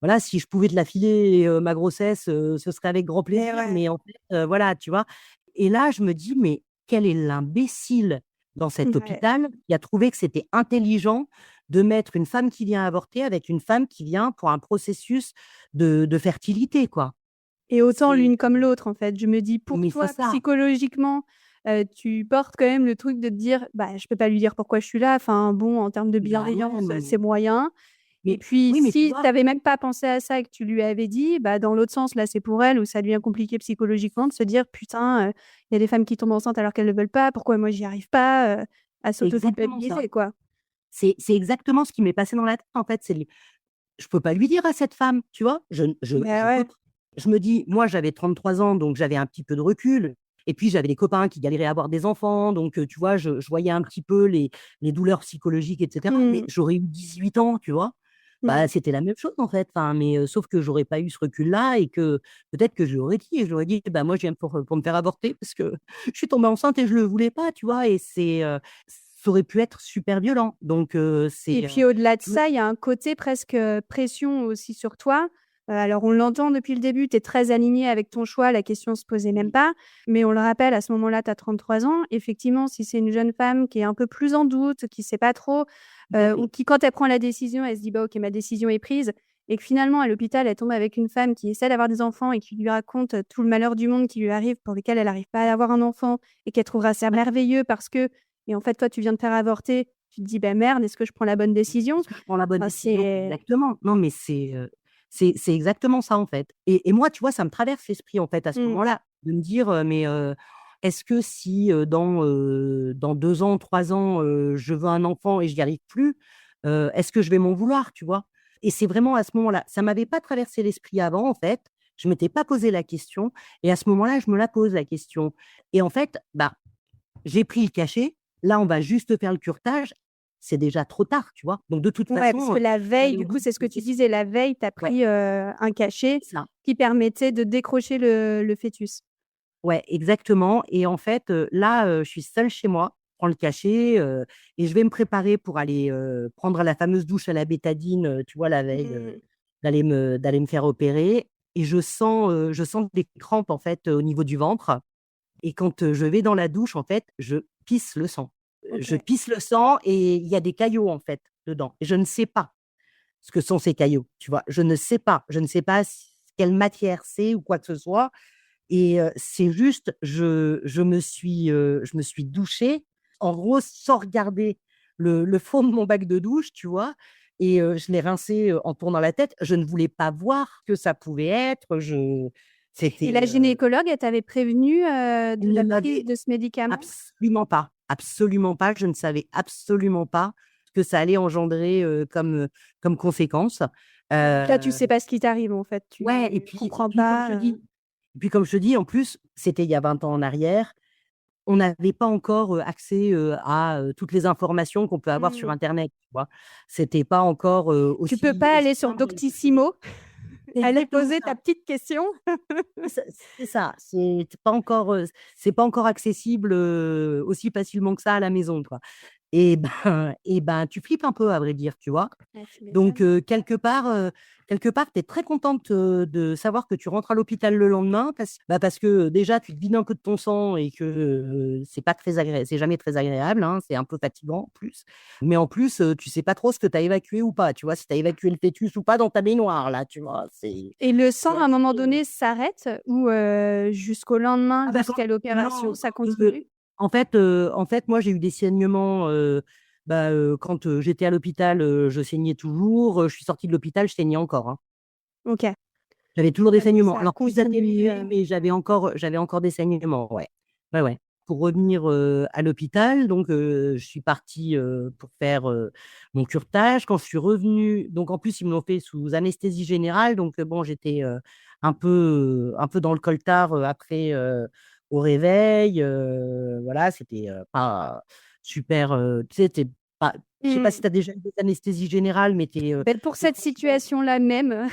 voilà, si je pouvais te la filer, ma grossesse, ce serait avec grand Mais plaisir, ouais. mais en fait, voilà», tu vois? Et là, je me dis: «Mais quel est l'imbécile dans cet Ouais. hôpital qui a trouvé que c'était intelligent de mettre une femme qui vient avorter avec une femme qui vient pour un processus de fertilité, quoi». Et autant C'est l'une comme l'autre, en fait. Je me dis pour mais c'est toi, ça, psychologiquement, tu portes quand même le truc de te dire: «Bah, je peux pas lui dire pourquoi je suis là, enfin bon, en termes de bah, ouais, bienveillance, c'est moyen». Et mais puis oui, mais tu si tu vois? avais même pas pensé à ça et que tu lui avais dit, bah, dans l'autre sens, là, c'est pour elle où ça devient compliqué psychologiquement de se dire: «Putain, il y a des femmes qui tombent enceintes alors qu'elles le veulent pas, pourquoi moi j'y arrive pas?» À C'est exactement ça. s'auto-culpabiliser, quoi. C'est exactement ce qui m'est passé dans la tête, en fait, c'est je peux pas lui dire à cette femme, tu vois? Bah, Je peux ouais. pas. Je me dis, moi, j'avais 33 ans, donc j'avais un petit peu de recul et puis j'avais des copains qui galéraient à avoir des enfants, donc tu vois, je voyais un petit peu les douleurs psychologiques et cetera, mais Mmh. j'aurais eu 18 ans, tu vois? Bah, Mmh. c'était la même chose, en fait, enfin, mais sauf que j'aurais pas eu ce recul-là et que peut-être que je lui aurais dit: «Bah, moi, je viens pour me faire avorter parce que je suis tombée enceinte et je le voulais pas», tu vois? Et ça aurait pu être super violent, donc Et puis au-delà de je me ça, il y a un côté presque, pression aussi sur toi. Alors on l'entend depuis le début, tu es très alignée avec ton choix, la question se posait même oui, pas. Mais on le rappelle, à ce moment-là, tu as 33 ans. Effectivement, si c'est une jeune femme qui est un peu plus en doute, qui sait pas trop, bah, ou oui, qui quand elle prend la décision, elle se dit: «Bah, OK, ma décision est prise» et que finalement à l'hôpital, elle tombe avec une femme qui essaie d'avoir des enfants et qui lui raconte, tout le malheur du monde qui lui arrive, pour lequel elle arrive pas à avoir un enfant et qu'elle trouvera ça ouais, merveilleux parce que et en fait, toi, tu viens de faire avorter. tu te dis, bah merde, est-ce que je prends la bonne décision? Je prends la bonne Enfin, décision, c'est... exactement. Non, mais c'est exactement ça, en fait. Et moi, tu vois, ça me traverse l'esprit, en fait, à ce Mmh. moment-là, de me dire, est-ce que si dans 2 ans, 3 ans, je veux un enfant et je n'y arrive plus, est-ce que je vais m'en vouloir, tu vois? Et c'est vraiment à ce moment-là. Ça m'avait pas traversé l'esprit avant, en fait. Je m'étais pas posé la question. Et à ce moment-là, je me la pose, la question. Et en fait, bah, j'ai pris le cachet. Là, on va juste faire le curetage. C'est déjà trop tard, tu vois? Donc de toute Ouais, parce façon, que la veille, aller au du bout coup, du c'est ce que tu processus. disais, la veille, tu as Ouais, pris un cachet c'est ça. qui permettait de décrocher le fœtus. Ouais, exactement. Et en fait, là, je suis seule chez moi, je prends le cachet, et je vais me préparer pour aller, prendre la fameuse douche à la bétadine, tu vois, la veille, Mmh. d'aller me faire opérer. Et je sens des crampes, en fait, au niveau du ventre. Et quand, je vais dans la douche, en fait, je pisse le sang. Je OK. pisse le sang et il y a des caillots, en fait, dedans. Et je ne sais pas ce que sont ces caillots, tu vois? Je ne sais pas. Je ne sais pas quelle matière c'est ou quoi que ce soit. Et c'est juste, je me suis douchée, en gros, sans regarder le fond de mon bac de douche, tu vois? Et je l'ai rincé, en tournant la tête. Je ne voulais pas voir ce que ça pouvait être. Et C'était, la gynécologue, elle t'avait prévenu de elle ne la prise m'avait de ce médicament? absolument pas, absolument pas. Je ne savais absolument pas ce que ça allait engendrer, comme conséquence. Donc là, tu Heu, sais pas ce qui t'arrive, en fait, ouais, et tu puis et comprends puis comme je te pas, dis et puis comme je te dis, en plus, c'était il y a 20 ans en arrière. On n'avait pas encore, accès, à, toutes les informations qu'on peut avoir sur Mmh. internet, tu vois? C'était pas encore, Tu peux aussi pas aussi aller sur simple d'aller chercher. Doctissimo, C'est aller exactement poser ta ça. petite question. C'est ça, c'est pas encore accessible, aussi facilement que ça à la maison, quoi. Et ben, tu flippes un peu, à vrai dire, tu vois? Ouais, tu Donc, m'étonnes. quelque part, tu es très contente, de savoir que tu rentres à l'hôpital le lendemain parce que, déjà, tu te vides un peu de ton sang et que, c'est jamais très agréable, hein, c'est un peu fatigant, en plus. Mais en plus, tu sais pas trop ce que tu as évacué ou pas, tu vois? Si tu as évacué le fœtus ou pas dans ta baignoire, là, tu vois? Et le sang, C'est à un moment assez, donné, s'arrête ou jusqu'au lendemain, ah bah, jusqu'à non, l'opération, ça continue? en fait, moi, j'ai eu des saignements, quand, j'étais à l'hôpital, je saignais toujours, je suis sortie de l'hôpital, je saignais encore, hein. OK. J'avais toujours des Ouais, donc saignements. ça a Alors plus continué, atténués, mais j'avais encore des saignements, ouais. Ouais, ouais. Pour revenir, à l'hôpital, donc je suis partie, pour faire, mon curetage. Quand je suis revenue, donc en plus, ils me l'ont fait sous anesthésie générale, donc bon, j'étais, un peu dans le coltard, après, au réveil, voilà, c'était, pas super, tu sais, tu pas je sais pas si mmh. tu as déjà eu des anesthésies générales, mais tu es, Beh, pour cette franchement, situation-là même,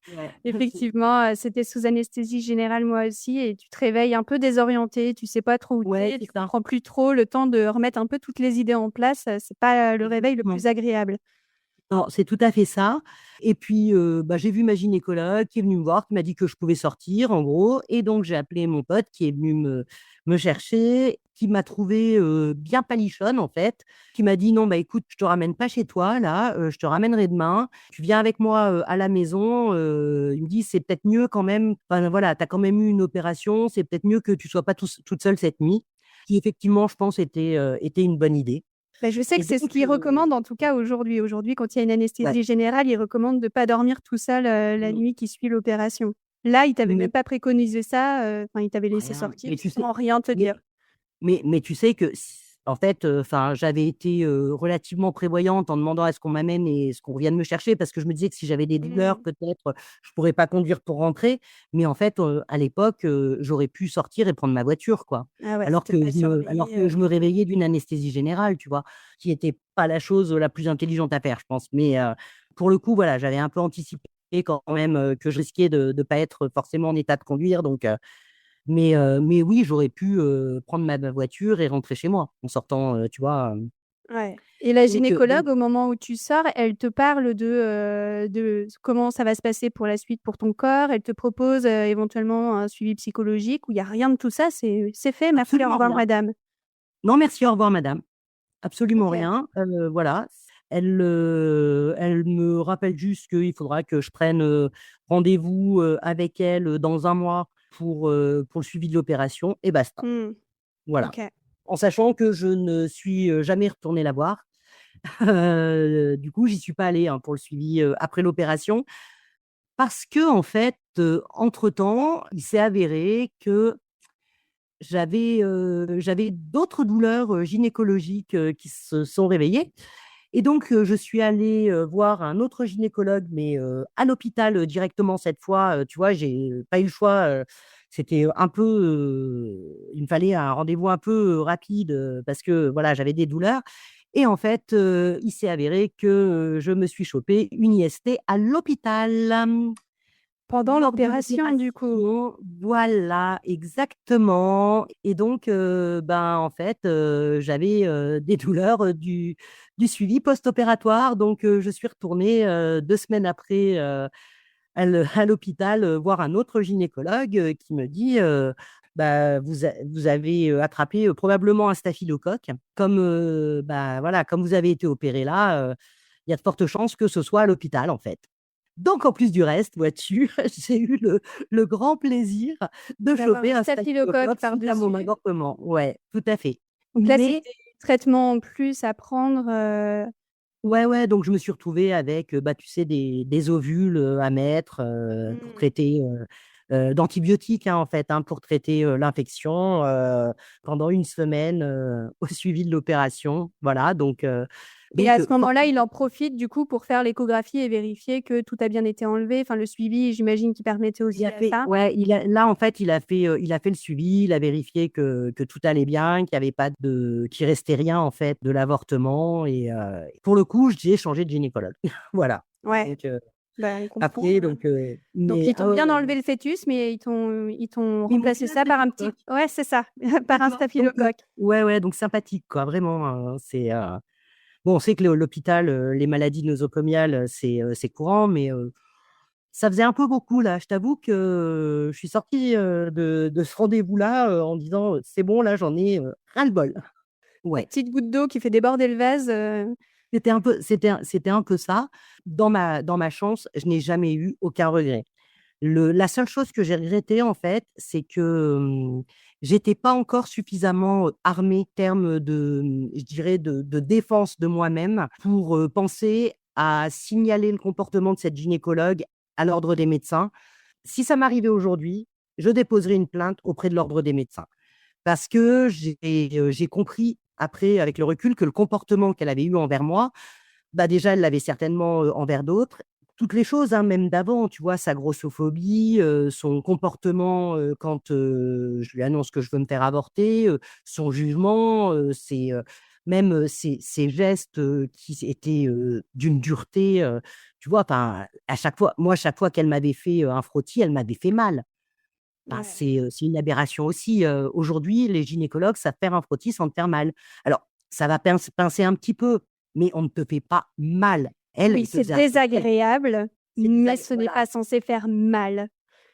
ouais. effectivement, c'était sous anesthésie générale moi aussi et tu te réveilles un peu désorienté, tu sais pas trop où tu Ouais, es, c'est tu ça. comprends plus trop, le temps de remettre un peu toutes les idées en place, c'est pas le réveil le Exactement. plus agréable. Non, c'est tout à fait ça. Et puis, bah, j'ai vu ma gynécologue qui est venue me voir, qui m'a dit que je pouvais sortir, en gros. Et donc j'ai appelé mon pote qui est venu me chercher, qui m'a trouvée, bien palichonne, en fait, qui m'a dit: «Non, bah, écoute, je te ramène pas chez toi là, je te ramènerai demain. Tu viens avec moi, à la maison», il me dit: «C'est peut-être mieux quand même, enfin voilà, tu as quand même eu une opération, c'est peut-être mieux que tu sois pas toute seule cette nuit». Qui effectivement, je pense, était une bonne idée. Bah, je sais Et que c'est ce donc, qu'ils recommandent en tout cas aujourd'hui. Aujourd'hui, quand il y a une ouais, anesthésie générale, ils recommandent de pas dormir tout seul, la mmh, nuit qui suit l'opération. Là, ils t'avaient même mais pas préconisé ça, enfin, ils t'avaient laissé rien, sortir mais tu sais sans rien te dire. mais mais tu sais que en fait, enfin, j'avais été, relativement prévoyante en demandant à ce qu'on m'amène et ce qu'on vienne me chercher parce que je me disais que si j'avais des douleurs, Mmh. peut-être, je pourrais pas conduire pour rentrer. Mais en fait, à l'époque, j'aurais pu sortir et prendre ma voiture, quoi. Ah ouais, Alors c'était que pas je me réveillais d'une anesthésie générale, tu vois? Qui était pas la chose la plus intelligente à faire, je pense. Mais, pour le coup, voilà, j'avais un peu anticipé quand même, que je risquais de pas être forcément en état de conduire, donc, mais oui, j'aurais pu, prendre ma voiture et rentrer chez moi en sortant, tu vois? Ouais, et la Donc gynécologue, au moment où tu sors, elle te parle de comment ça va se passer pour la suite pour ton corps? Elle te propose, éventuellement un suivi psychologique ou il y a rien de tout ça? C'est fait, merci, au absolument revoir rien. madame. Non merci, au revoir madame. Absolument OK. rien, voilà. Elle me rappelle juste qu'il faudra que je prenne, rendez-vous, avec elle, dans un mois pour le suivi de l'opération et basta. Mmh. Voilà. OK. En sachant que je ne suis, jamais retournée la voir. Du coup, j'y suis pas allée hein, pour le suivi après l'opération parce que en fait, entre-temps, il s'est avéré que j'avais d'autres douleurs gynécologiques qui se sont réveillées. Et donc, je suis allée voir un autre gynécologue, mais à l'hôpital directement cette fois. Tu vois, j'ai pas eu le choix. C'était un peu, il me fallait un rendez-vous un peu rapide parce que voilà, j'avais des douleurs. Et en fait, il s'est avéré que je me suis chopé une IST à l'hôpital. Pendant Lors de l'opération, du coup. l'opération, voilà, exactement. Et donc, ben, en fait, j'avais des douleurs du suivi post-opératoire. Donc, je suis retournée 2 semaines après à l'hôpital voir un autre gynécologue qui me dit bah, vous avez attrapé probablement un staphylocoque. Comme, bah, voilà, comme vous avez été opéré là, il y a de fortes chances que ce soit à l'hôpital, en fait. Donc, en plus du reste, vois-tu, j'ai eu le grand plaisir de D'avoir choper un un staphylocoque staphylocoque suite à mon par-dessus. avortement. Ouais, tout à fait. Donc là, c'était Mais traitement en plus à prendre. ouais, ouais, donc je me suis retrouvée avec, bah, tu sais, des ovules à mettre pour Hmm. traiter d'antibiotiques, hein, en fait, hein, pour traiter l'infection pendant une semaine au suivi de l'opération. Voilà, Et à donc ce moment-là, il en profite du coup pour faire l'échographie et vérifier que tout a bien été enlevé. Enfin, le suivi, j'imagine, qui permettait il aussi a à fait, ça. ouais, là, en fait, il a fait le suivi, il a vérifié que tout allait bien, qu'il restait rien, en fait, de l'avortement. Et pour le coup, j'ai changé de gynécologue. Voilà. Ouais, Donc, bah, on comprend. après, donc, Donc, mais, ils t'ont bien enlevé le fœtus, mais ils t'ont mais ils m'ont remplacé filé un ça par un petit. staphylocoque. Ouais, c'est ça, par un D'accord. Donc, staphylocoque. ouais, ouais, donc sympathique, quoi, vraiment. Bon, on sait que l'hôpital, les maladies nosocomiales, c'est courant, mais ça faisait un peu beaucoup, là. Je t'avoue que je suis sortie de ce rendez-vous-là en disant, c'est bon, là, j'en ai ras-le-bol. La Ouais. petite goutte d'eau qui fait déborder le vase. C'était un peu ça. Dans ma chance, je n'ai jamais eu aucun regret. La seule chose que j'ai regretté, en fait, c'est que j'étais pas encore suffisamment armée, terme je dirais, de défense de moi-même pour penser à signaler le comportement de cette gynécologue à l'ordre des médecins. Si ça m'arrivait aujourd'hui, je déposerais une plainte auprès de l'ordre des médecins. Parce que j'ai compris après, avec le recul, que le comportement qu'elle avait eu envers moi, bah, déjà, elle l'avait certainement envers d'autres. Toutes les choses, hein, même d'avant, tu vois, sa grossophobie, son comportement quand je lui annonce que je veux me faire avorter, son jugement, même ses gestes qui étaient d'une dureté, tu vois, enfin, chaque fois qu'elle m'avait fait un frottis, elle m'avait fait mal. Enfin, Ouais. c'est une aberration aussi. Aujourd'hui, les gynécologues savent faire un frottis sans te faire mal. Alors, ça va pincer un petit peu, mais on ne te fait pas mal. Elle, Oui, elle te c'est faisait un frottis, désagréable, c'est mais ce n'est voilà, pas censé faire mal.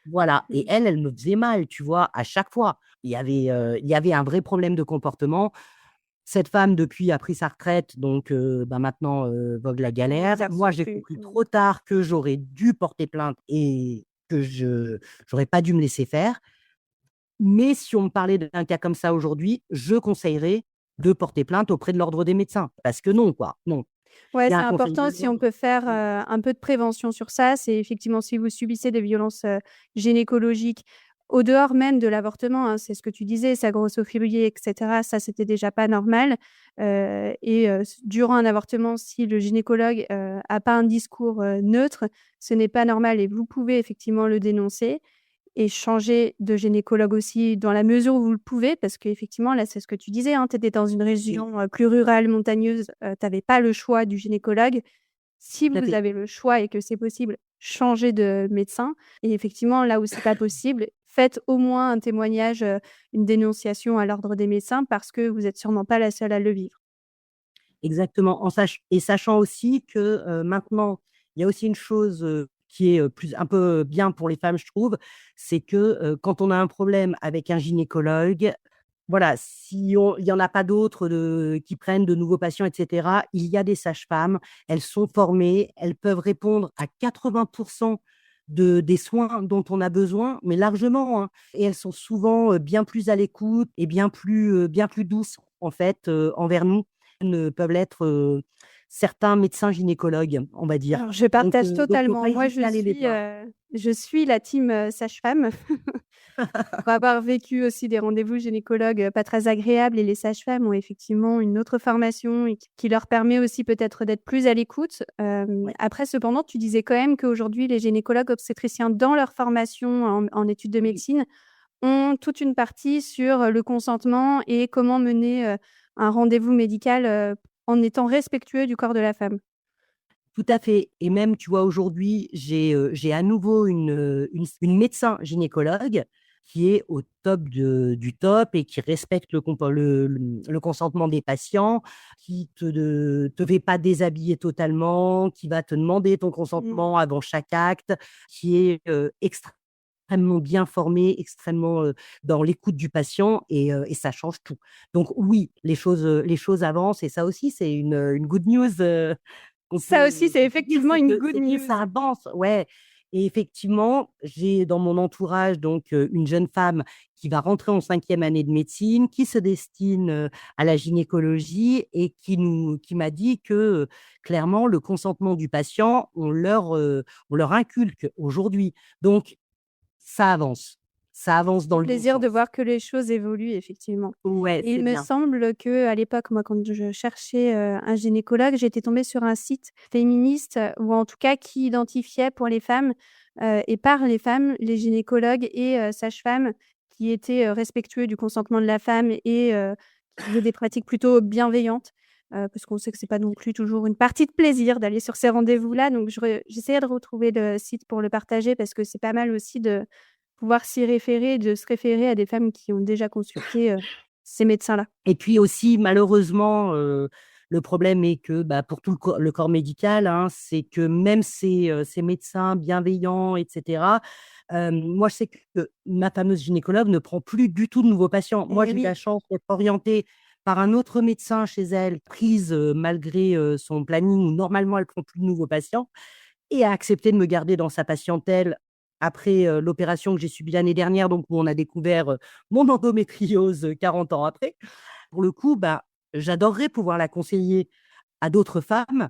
voilà. Et Mm. elle me faisait mal, tu vois, à chaque fois. Il y avait un vrai problème de comportement. Cette femme, depuis, a pris sa retraite, donc bah, maintenant, vogue la Elle galère. n'exerce Moi, j'ai plus. compris trop tard que j'aurais dû porter plainte et que je n'aurais pas dû me laisser faire. Mais si on me parlait d'un cas comme ça aujourd'hui, je conseillerais de porter plainte auprès de l'ordre des médecins. Parce que non, quoi. Non. Ouais, Il y a c'est un conseil important de si on l'ordre. peut faire un peu de prévention sur ça. C'est effectivement si vous subissez des violences gynécologiques au dehors même de l'avortement, hein, c'est ce que tu disais, sa grossophobie, etc. Ça, c'était déjà pas normal. Durant un avortement, si le gynécologue a pas un discours neutre, ce n'est pas normal et vous pouvez effectivement le dénoncer et changer de gynécologue aussi dans la mesure où vous le pouvez, parce qu'effectivement, là, c'est ce que tu disais, hein, tu étais dans une Oui, région plus rurale, montagneuse, tu n'avais pas le choix du gynécologue. Si tout à vous fait. avez le choix et que c'est possible, changez de médecin. Et effectivement, là où c'est pas possible, faites au moins un témoignage, une dénonciation à l'ordre des médecins parce que vous êtes sûrement pas la seule à le vivre. Exactement. Et sachant aussi que maintenant, il y a aussi une chose qui est un peu bien pour les femmes, je trouve, c'est que quand on a un problème avec un gynécologue, voilà, si il y en a pas d'autres qui prennent de nouveaux patients, etc., il y a des sages-femmes, elles sont formées, elles peuvent répondre à 80% des soins dont on a besoin, mais largement, hein. Et elles sont souvent bien plus à l'écoute et bien plus douces, en fait, envers nous ne peuvent l'être certains médecins gynécologues, on va dire. Alors, je partage Donc faut totalement. pas Moi, hésiter à aller les voir. je suis la team, sage-femme. Pour avoir vécu aussi des rendez-vous gynécologues, pas très agréables et les sages-femmes ont effectivement une autre formation et qui leur permet aussi peut-être d'être plus à l'écoute. Ouais. Après cependant, tu disais quand même qu'aujourd'hui les gynécologues obstétriciens dans leur formation en études de Oui. médecine ont toute une partie sur, le consentement et comment mener, un rendez-vous médical, en étant respectueux du corps de la femme. Tout à fait et même, tu vois, aujourd'hui, j'ai à nouveau une médecin gynécologue qui est au top du top et qui respecte le consentement des patients, qui te fait pas déshabiller totalement, qui va te demander ton Mmh. consentement avant chaque acte, qui est, extrêmement bien formée, extrêmement, dans l'écoute du patient et ça change tout. Donc oui, les choses avancent et ça aussi, c'est une good news, Ça aussi, c'est qu'on peut dire, effectivement une good c'est que news. ça avance, ouais et effectivement, j'ai dans mon entourage donc une jeune femme qui va rentrer en 5e année de médecine, qui se destine, à la gynécologie et qui m'a dit que, clairement, le consentement du patient, on leur inculque aujourd'hui. Donc ça avance dans le bon Plaisir de sens. voir que les choses évoluent effectivement. Ouais, Et il c'est me bien. semble qu'à l'époque, moi, quand je cherchais, un gynécologue, j'étais tombée sur un site féministe, ou en tout cas qui identifiait pour les femmes, et par les femmes, les gynécologues et sages-femmes qui étaient, respectueux du consentement de la femme et qui faisaient des pratiques plutôt bienveillantes. Parce qu'on sait que c'est pas non plus toujours une partie de plaisir d'aller sur ces rendez-vous-là, donc j'essayais de retrouver le site pour le partager parce que c'est pas mal aussi de pouvoir s'y référer, de se référer à des femmes qui ont déjà consulté, ces médecins-là. Et puis aussi, malheureusement, le problème est que, bah, pour tout le corps médical, hein, c'est que même ces médecins bienveillants et cetera, moi, je sais que ma fameuse gynécologue ne prend plus du tout de nouveaux patients. Moi, Eh j'ai eu oui, la chance d'être orientée par un autre médecin chez elle, prise, malgré, son planning où normalement elle prend plus de nouveaux patients et a accepté de me garder dans sa patientèle après, l'opération que j'ai subie l'année dernière, donc où on a découvert, mon endométriose, 40 ans après. Pour le coup, bah, j'adorerais pouvoir la conseiller à d'autres femmes.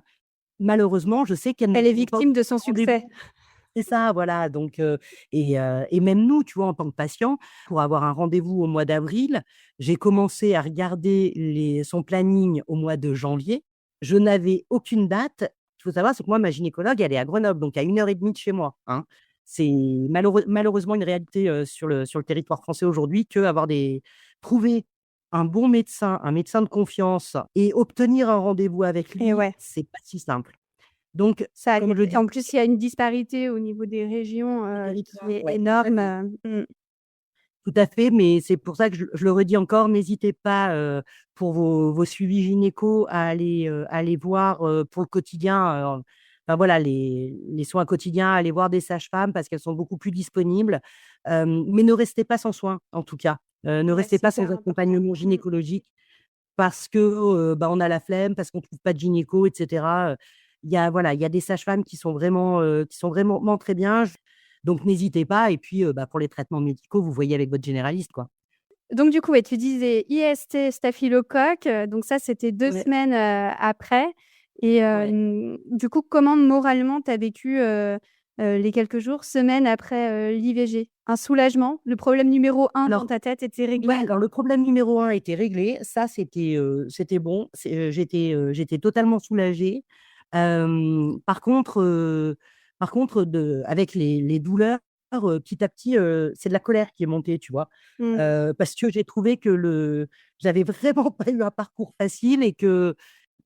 Malheureusement, je sais qu'elles ne elle est font pas victime de son succès. rendez-vous. C'est ça, voilà, donc et même nous, tu vois, en tant que patient, pour avoir un rendez-vous au mois d'avril, j'ai commencé à regarder son planning au mois de janvier. Je n'avais aucune date. Il faut savoir, c'est que moi, ma gynécologue, elle est à Grenoble, donc à 1 heure et demie de chez moi, hein. C'est malheureusement une réalité, sur le territoire français aujourd'hui qu'avoir trouver un bon médecin, un médecin de confiance et obtenir un rendez-vous avec Et lui, ouais, c'est pas si simple. Donc ça comme arrive je et en disais, plus, il y a une disparité au niveau des régions, le qui territoire, est ouais, tout à énorme, fait. mmh. Tout à fait, mais c'est pour ça que je le redis encore, n'hésitez pas, pour vos suivis gynéco à aller voir, pour le quotidien, enfin voilà, les soins quotidiens, aller voir des sages-femmes parce qu'elles sont beaucoup plus disponibles. Mais ne restez pas sans soins, en tout cas. Ne Ouais, restez c'est pas sans hyper important. accompagnement Mmh. gynécologique parce que, bah, on a la flemme, parce qu'on trouve pas de gynéco et cetera. Il y a voilà, il y a des sages-femmes qui sont vraiment très bien. Donc n'hésitez pas et puis, bah, pour les traitements médicaux, vous voyez avec votre généraliste, quoi. Donc du coup, ouais, tu disais IST, staphylocoque, donc ça, c'était 2 Ouais, semaines, après et ouais. du coup, comment moralement tu as vécu, les quelques jours, semaines après, l'IVG? Un soulagement? Le problème numéro un dans Alors ta tête était ouais, réglé? alors le problème numéro un était réglé. Ça, c'était bon. J'étais totalement soulagée. Par contre avec les douleurs, petit à petit, c'est de la colère qui est montée, tu vois? Mmh. Parce que j'ai trouvé que j'avais vraiment pas eu un parcours facile et que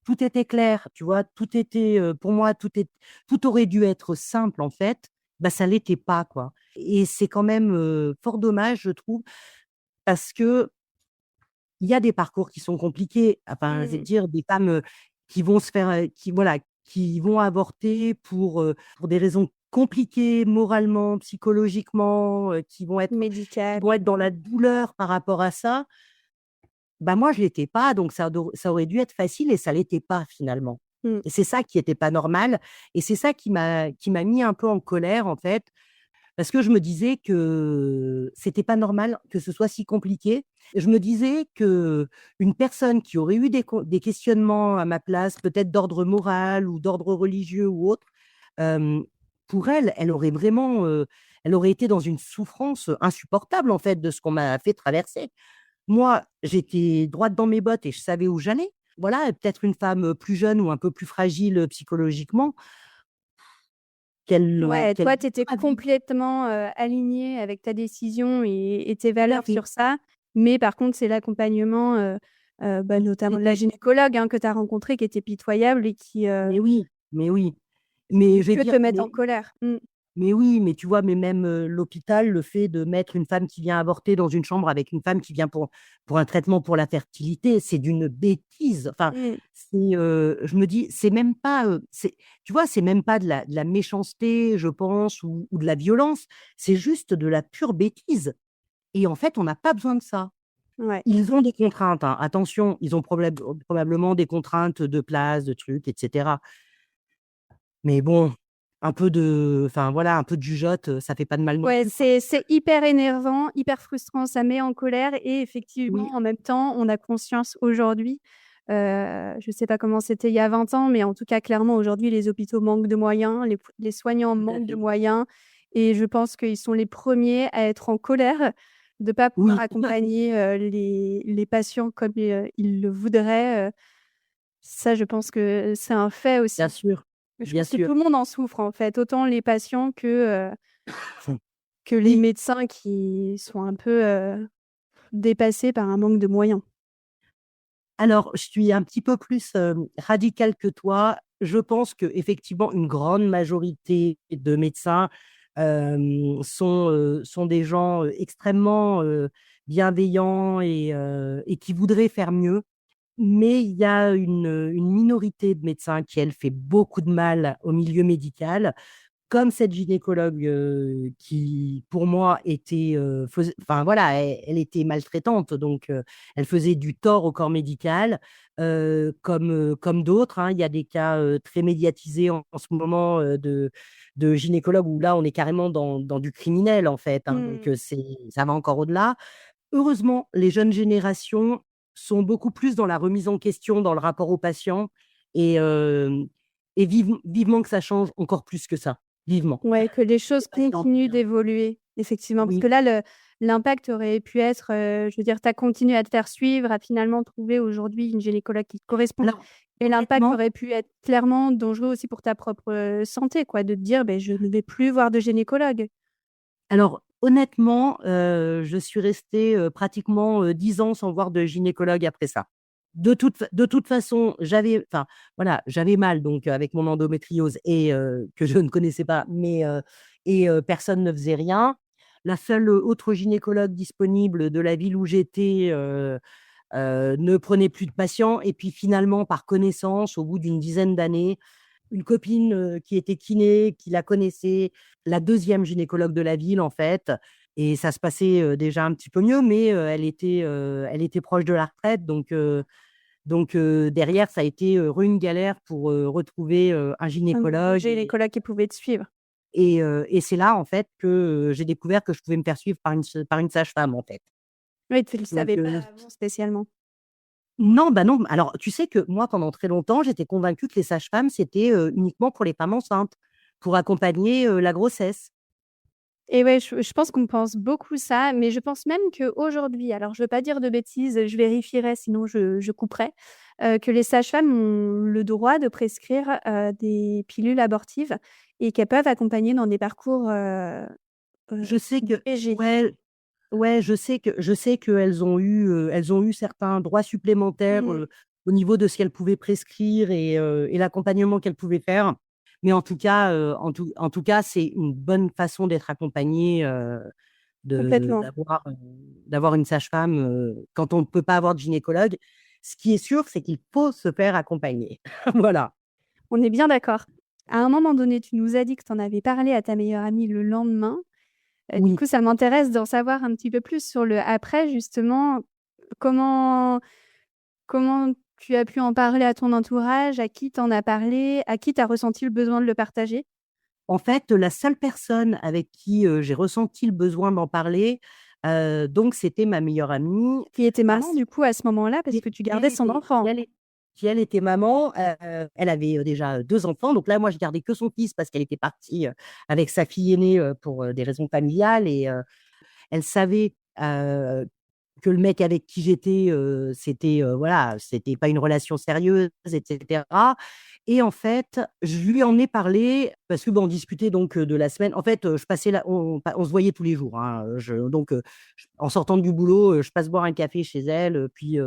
tout était clair, tu vois? Tout était, pour moi, tout aurait dû être simple, en fait. Bah, ça l'était pas, quoi et c'est quand même, fort dommage, je trouve, parce qu'il y a des parcours qui sont compliqués. Enfin, c'est Mmh. dire des femmes, qui vont se faire, qui voilà, qui vont avorter pour des raisons compliquées moralement, psychologiquement, qui Médical. vont être dans la douleur par rapport à ça. Bah, moi, je l'étais pas, donc ça aurait dû être facile et ça l'était pas finalement. Mmh. Et c'est ça qui était pas normal et c'est ça qui m'a mis un peu en colère, en fait. parce que je me disais que c'était pas normal que ce soit si compliqué. Je me disais que une personne qui aurait eu des questionnements à ma place, peut-être d'ordre moral ou d'ordre religieux ou autre, euh, pour elle, elle aurait été dans une souffrance insupportable en fait de ce qu'on m'a fait traverser. Moi, j'étais droite dans mes bottes et je savais où j'allais. Voilà, et peut-être une femme plus jeune ou un peu plus fragile psychologiquement, Ouais, qu'elle toi, tu étais complètement alignée avec ta décision et tes valeurs sur ça. Mais par contre, c'est l'accompagnement, notamment de la gynécologue que tu as rencontrée, qui était pitoyable et qui Mais oui, mais oui. Mais je vais que te dire, mettre en colère. mais oui, mais tu vois, mais même l'hôpital, le fait de mettre une femme qui vient avorter dans une chambre avec une femme qui vient pour un traitement pour la fertilité, c'est d'une bêtise. Enfin, Mm. je me dis, c'est même pas, tu vois, c'est même pas de la méchanceté, je pense, ou de la violence. C'est juste de la pure bêtise. Et en fait, on n'a pas besoin de ça. Ouais. Ils ont des contraintes, hein. Attention, ils ont probablement des contraintes de place, de trucs, etc. Mais bon, enfin voilà, un peu de jugeote, ça fait pas de mal non Ouais, plus, quoi. c'est hyper énervant, hyper frustrant, ça met en colère et effectivement, Oui, en même temps, on a conscience aujourd'hui, je sais pas comment c'était il y a 20 ans, mais en tout cas, clairement, aujourd'hui, les hôpitaux manquent de moyens, les soignants tout à manquent de fait. moyens et je pense qu'ils sont les premiers à être en colère de pas pouvoir Oui, accompagner, les patients comme, ils le voudraient, ça, je pense que c'est un fait bien aussi. sûr, Je bien pense que sûr. tout le monde en souffre, en fait, autant les patients que les Oui, médecins qui sont un peu dépassés par un manque de moyens. alors je suis un petit peu plus radicale que toi. Je pense que effectivement une grande majorité de médecins sont des gens extrêmement bienveillants et qui voudraient faire mieux. Mais il y a une minorité de médecins qui, elle, fait beaucoup de mal au milieu médical, comme cette gynécologue qui, pour moi, enfin voilà, elle était maltraitante, donc elle faisait du tort au corps médical, comme d'autres, hein. Il y a des cas très médiatisés en ce moment de gynécologues où là, on est carrément dans du criminel, en fait, hein. Donc, ça va encore au-delà. Heureusement, les jeunes générations sont beaucoup plus dans la remise en question, dans le rapport aux patients, et, vivement que ça change encore plus que ça. Vivement. Ouais, que les Les choses patients, continuent d'évoluer, effectivement. Parce oui. que là, l'impact aurait pu être, je veux dire, tu as continué à te faire suivre, à finalement trouver aujourd'hui une gynécologue qui te correspond. Alors, Et l'impact honnêtement, aurait pu être clairement dangereux aussi pour ta propre santé, quoi, de te dire, ben, je ne vais plus voir de gynécologue. je suis restée pratiquement 10 ans sans voir de gynécologue après ça. De toute façon, enfin, voilà, j'avais mal donc avec mon endométriose et que je ne connaissais pas, personne ne faisait rien. La seule autre gynécologue disponible de la ville où j'étais ne prenait plus de patients. Et puis finalement, par connaissance, au bout d'une dizaine d'années, une copine qui était kiné, qui la connaissait, la deuxième gynécologue de la ville, en fait. Et ça se passait déjà un petit peu mieux, mais elle était proche de la retraite. Donc derrière, ça a été une galère pour retrouver un Un gynécologue. gynécologue qui pouvait te suivre. Et c'est là, en fait, que j'ai découvert que je pouvais me faire suivre par une sage-femme, en fait. Oui, tu ne le Donc, savais pas avant spécialement. non, bah non. Alors, tu sais que moi, pendant très longtemps, j'étais convaincue que les sages-femmes, c'était uniquement pour les femmes enceintes, pour accompagner la grossesse. Et ouais, je pense qu'on pense beaucoup ça, mais je pense même qu'aujourd'hui, alors je veux pas dire de bêtises, je vérifierai, sinon je couperai, que les sages-femmes ont le droit de prescrire, des pilules abortives et qu'elles peuvent accompagner dans des parcours, Je sais que, d'IVG. ouais, ouais, je sais elles ont eu certains droits supplémentaires Mmh. au niveau de ce qu'elles pouvaient prescrire et l'accompagnement qu'elles pouvaient faire. Mais en tout cas, en tout cas, c'est une bonne façon d'être accompagnée, Complètement. d'avoir une sage-femme quand on ne peut pas avoir de gynécologue. Ce qui est sûr, c'est qu'il faut se faire accompagner. Voilà. On est bien d'accord. À un moment donné, tu nous as dit que tu en avais parlé à ta meilleure amie le lendemain. Du Oui. coup, ça m'intéresse d'en savoir un petit peu plus sur le après, justement. Comment Comment tu as pu en parler à ton entourage? À qui t'en as parlé? À qui tu as ressenti le besoin de le partager? En fait, la seule personne avec qui, j'ai ressenti le besoin d'en parler, donc c'était ma meilleure amie Qui était maman parce du coup à ce moment-là, parce que tu qui gardais elle son était enfant? qui elle était maman, elle avait, déjà, 2 enfants. Donc là, moi, je gardais que son fils parce qu'elle était partie, avec sa fille aînée, pour, des raisons familiales et elle savait, que le mec avec qui j'étais, c'était, voilà, c'était pas une relation sérieuse et cetera et en fait, je lui en ai parlé parce que, bah, on discutait donc, de la semaine. En fait, je passais là on se voyait tous les jours, hein, en sortant du boulot, je passe boire un café chez elle, puis,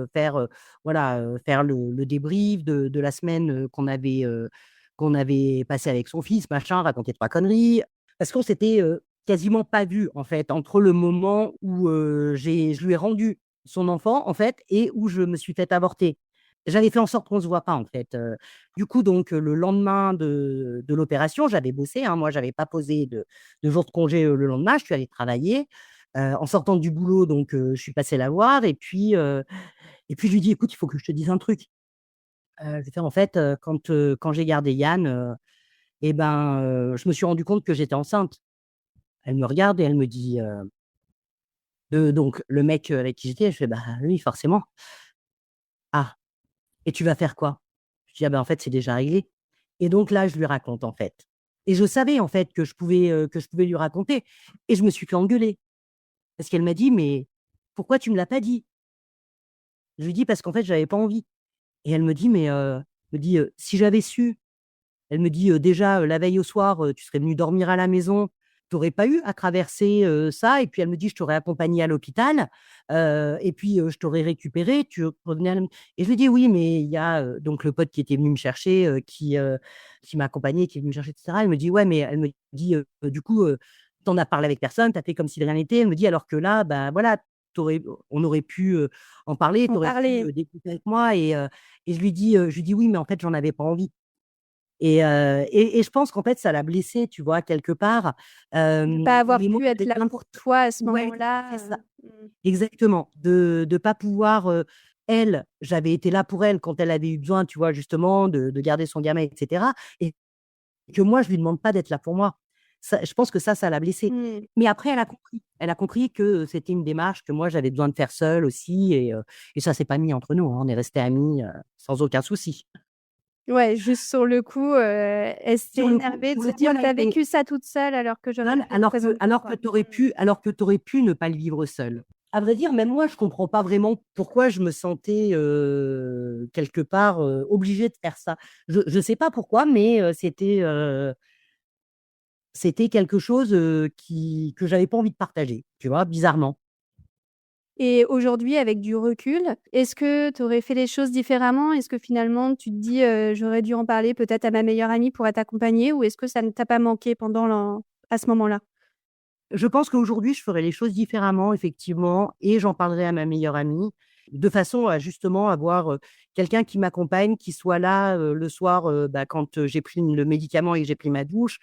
voilà, faire le débrief de la semaine, qu'on avait passée avec son fils, machin, raconter 3 conneries. Parce qu'on s'était, quasiment pas vu en fait, entre le moment où, je lui ai rendu son enfant, en fait, et où je me suis fait avorter. J'avais fait en sorte qu'on se voit pas, en fait, du coup, donc, le lendemain de l'opération, j'avais bossé, hein, moi, j'avais pas posé de jours de congé, le lendemain. Je suis allée travailler, en sortant du boulot, donc, je suis passée la voir et puis je lui dis: «Écoute, il faut que je te dise un truc». Je lui fais: «En fait, quand j'ai gardé Yann, et ben, je me suis rendu compte que j'étais enceinte». Elle me regarde et elle me dit, donc le mec, avec qui j'étais, je fais: «Bah oui, forcément». «Ah, et tu vas faire quoi?» Je dis: «Ah bah, en fait, c'est déjà réglé». Et donc là, je lui raconte, en fait. Et je savais, en fait, que je pouvais lui raconter et je me suis fait engueuler parce qu'elle m'a dit: «Mais pourquoi tu me l'as pas dit?» Je lui dis: «Parce qu'en fait, j'avais pas envie». Et elle me dit: «Mais» me dit, «Si j'avais su». Elle me dit: «Déjà, la veille au soir, tu serais venu dormir à la maison, tu aurais pas eu à traverser, ça». Et puis elle me dit: «Je t'aurais accompagné à l'hôpital, et puis, je t'aurais récupéré, tu revenais à la». Et je lui dis: «Oui, mais il y a, donc le pote qui était venu me chercher, qui m'a accompagné, qui est venu me chercher et cetera». Elle me dit: «Ouais», mais elle me dit: Du coup, tu en as parlé avec personne, tu as fait comme si de rien n'était». Elle me dit: «Alors que là, bah, voilà, on aurait pu, en parler, tu En aurais pu, parler. discuter avec moi». Et je lui dis: «Oui, mais en fait, j'en avais pas envie». Et je pense qu'en fait, ça l'a blessée, tu vois, quelque part. De pas avoir Mais moi, pu être j'avais là besoin. pour toi à ce Ouais, moment-là, c'est ça, mmh. exactement. De pas pouvoir, elle, j'avais été là pour elle quand elle avait eu besoin, tu vois, justement, de garder son gamin et cetera et que moi, je lui demande pas d'être là pour moi. Ça, je pense que ça l'a blessée. Mmh. Mais après, elle a compris. Elle a compris que c'était une démarche que moi, j'avais besoin de faire seule aussi et ça s'est pas mis entre nous, hein. On est restés amis, sans aucun souci. Ouais, juste sur le coup, elle s'est énervée de Sur se le coup, dire: elle a «Tu as été vécu ça toute seule alors que j'aurais seule, pu être présente pour toi». Mmh. alors que tu aurais pu ne pas le vivre seule. À vrai dire, même moi, je comprends pas vraiment pourquoi je me sentais, quelque part, obligée de faire ça. Je sais pas pourquoi, mais c'était quelque chose, que j'avais pas envie de partager, tu vois? Bizarrement. Et aujourd'hui, avec du recul, est-ce que tu aurais fait les choses différemment? Est-ce que finalement tu te dis: «J'aurais dû en parler peut-être à ma meilleure amie pour être accompagnée» ou est-ce que ça ne t'a pas manqué pendant à ce moment-là? Je pense qu'aujourd'hui, je ferais les choses différemment, effectivement, et j'en parlerai à ma meilleure amie, de façon à justement avoir, quelqu'un qui m'accompagne, qui soit là, le soir, bah, quand, j'ai pris le médicament et que j'ai pris ma douche,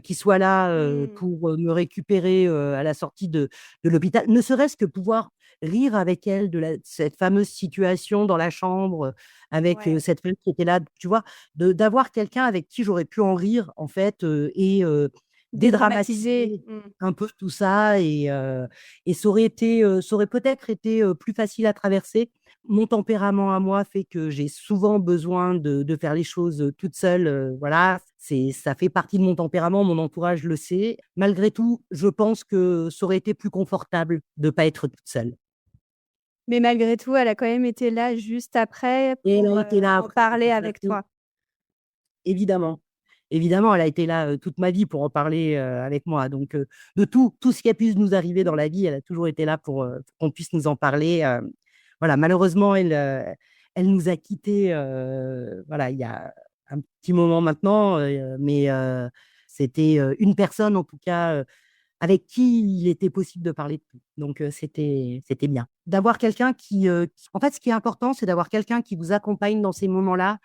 qui soit là, Mmh. pour, me récupérer, à la sortie de l'hôpital. Ne serait-ce que pouvoir rire avec elle de cette fameuse situation dans la chambre, avec, Ouais. cette femme qui était là, tu vois? D'avoir quelqu'un avec qui j'aurais pu en rire, en fait, Dédramatiser. dédramatiser Mmh. un peu tout ça et ça aurait peut-être été, plus facile à traverser. Mon tempérament à moi fait que j'ai souvent besoin de faire les choses, toute seule, voilà, ça fait partie de mon tempérament, mon entourage le sait. Malgré tout, je pense que ça aurait été plus confortable de pas être toute seule. Mais malgré tout, elle a quand même été là juste après Et elle pour, a été là en après, parler avec toi. évidemment. Évidemment, elle a été là, toute ma vie pour en parler, avec moi. Donc, de tout ce qui a pu nous arriver dans la vie, elle a toujours été là pour qu'on puisse nous en parler. Voilà, malheureusement, elle nous a quittés, voilà, il y a un petit moment maintenant, mais, c'était, une personne en tout cas, avec qui il était possible de parler de tout. Donc, c'était bien. D'avoir quelqu'un en fait, ce qui est important, c'est d'avoir quelqu'un qui vous accompagne dans ces moments-là,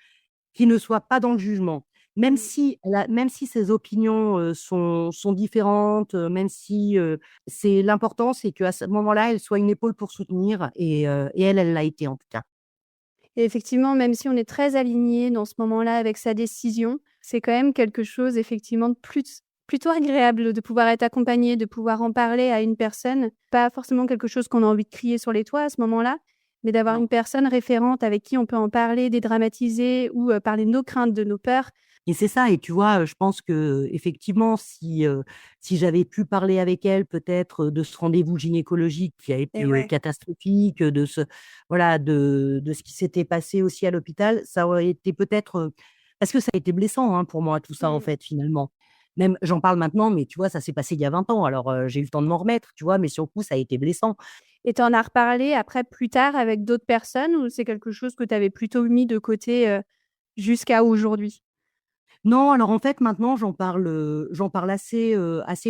qui ne soit pas dans le jugement. Mmh. Même si ses opinions, sont différentes, même si, c'est l'important, c'est qu'à ce moment-là, elle soit une épaule pour soutenir et elle l'a été en tout cas. Et effectivement, même si on est très aligné dans ce moment-là avec sa décision, c'est quand même quelque chose effectivement de plutôt agréable de pouvoir être accompagné, de pouvoir en parler à une personne. Pas forcément quelque chose qu'on a envie de crier sur les toits à ce moment-là, mais d'avoir Non. une personne référente avec qui on peut en parler, dédramatiser ou parler de nos craintes, de nos peurs. Et c'est ça, et tu vois, je pense que effectivement, si j'avais pu parler avec elle, peut-être de ce rendez-vous gynécologique qui a été Et ouais. catastrophique, voilà, de ce qui s'était passé aussi à l'hôpital, ça aurait été peut-être, parce que ça a été blessant hein, pour moi, tout ça, en Mmh. fait, finalement. Même, j'en parle maintenant, mais tu vois, ça s'est passé il y a 20 ans, alors j'ai eu le temps de m'en remettre, tu vois, mais sur le coup, ça a été blessant. Et tu en as reparlé après plus tard avec d'autres personnes ou c'est quelque chose que tu avais plutôt mis de côté, jusqu'à aujourd'hui? Non, alors en fait, maintenant, j'en parle assez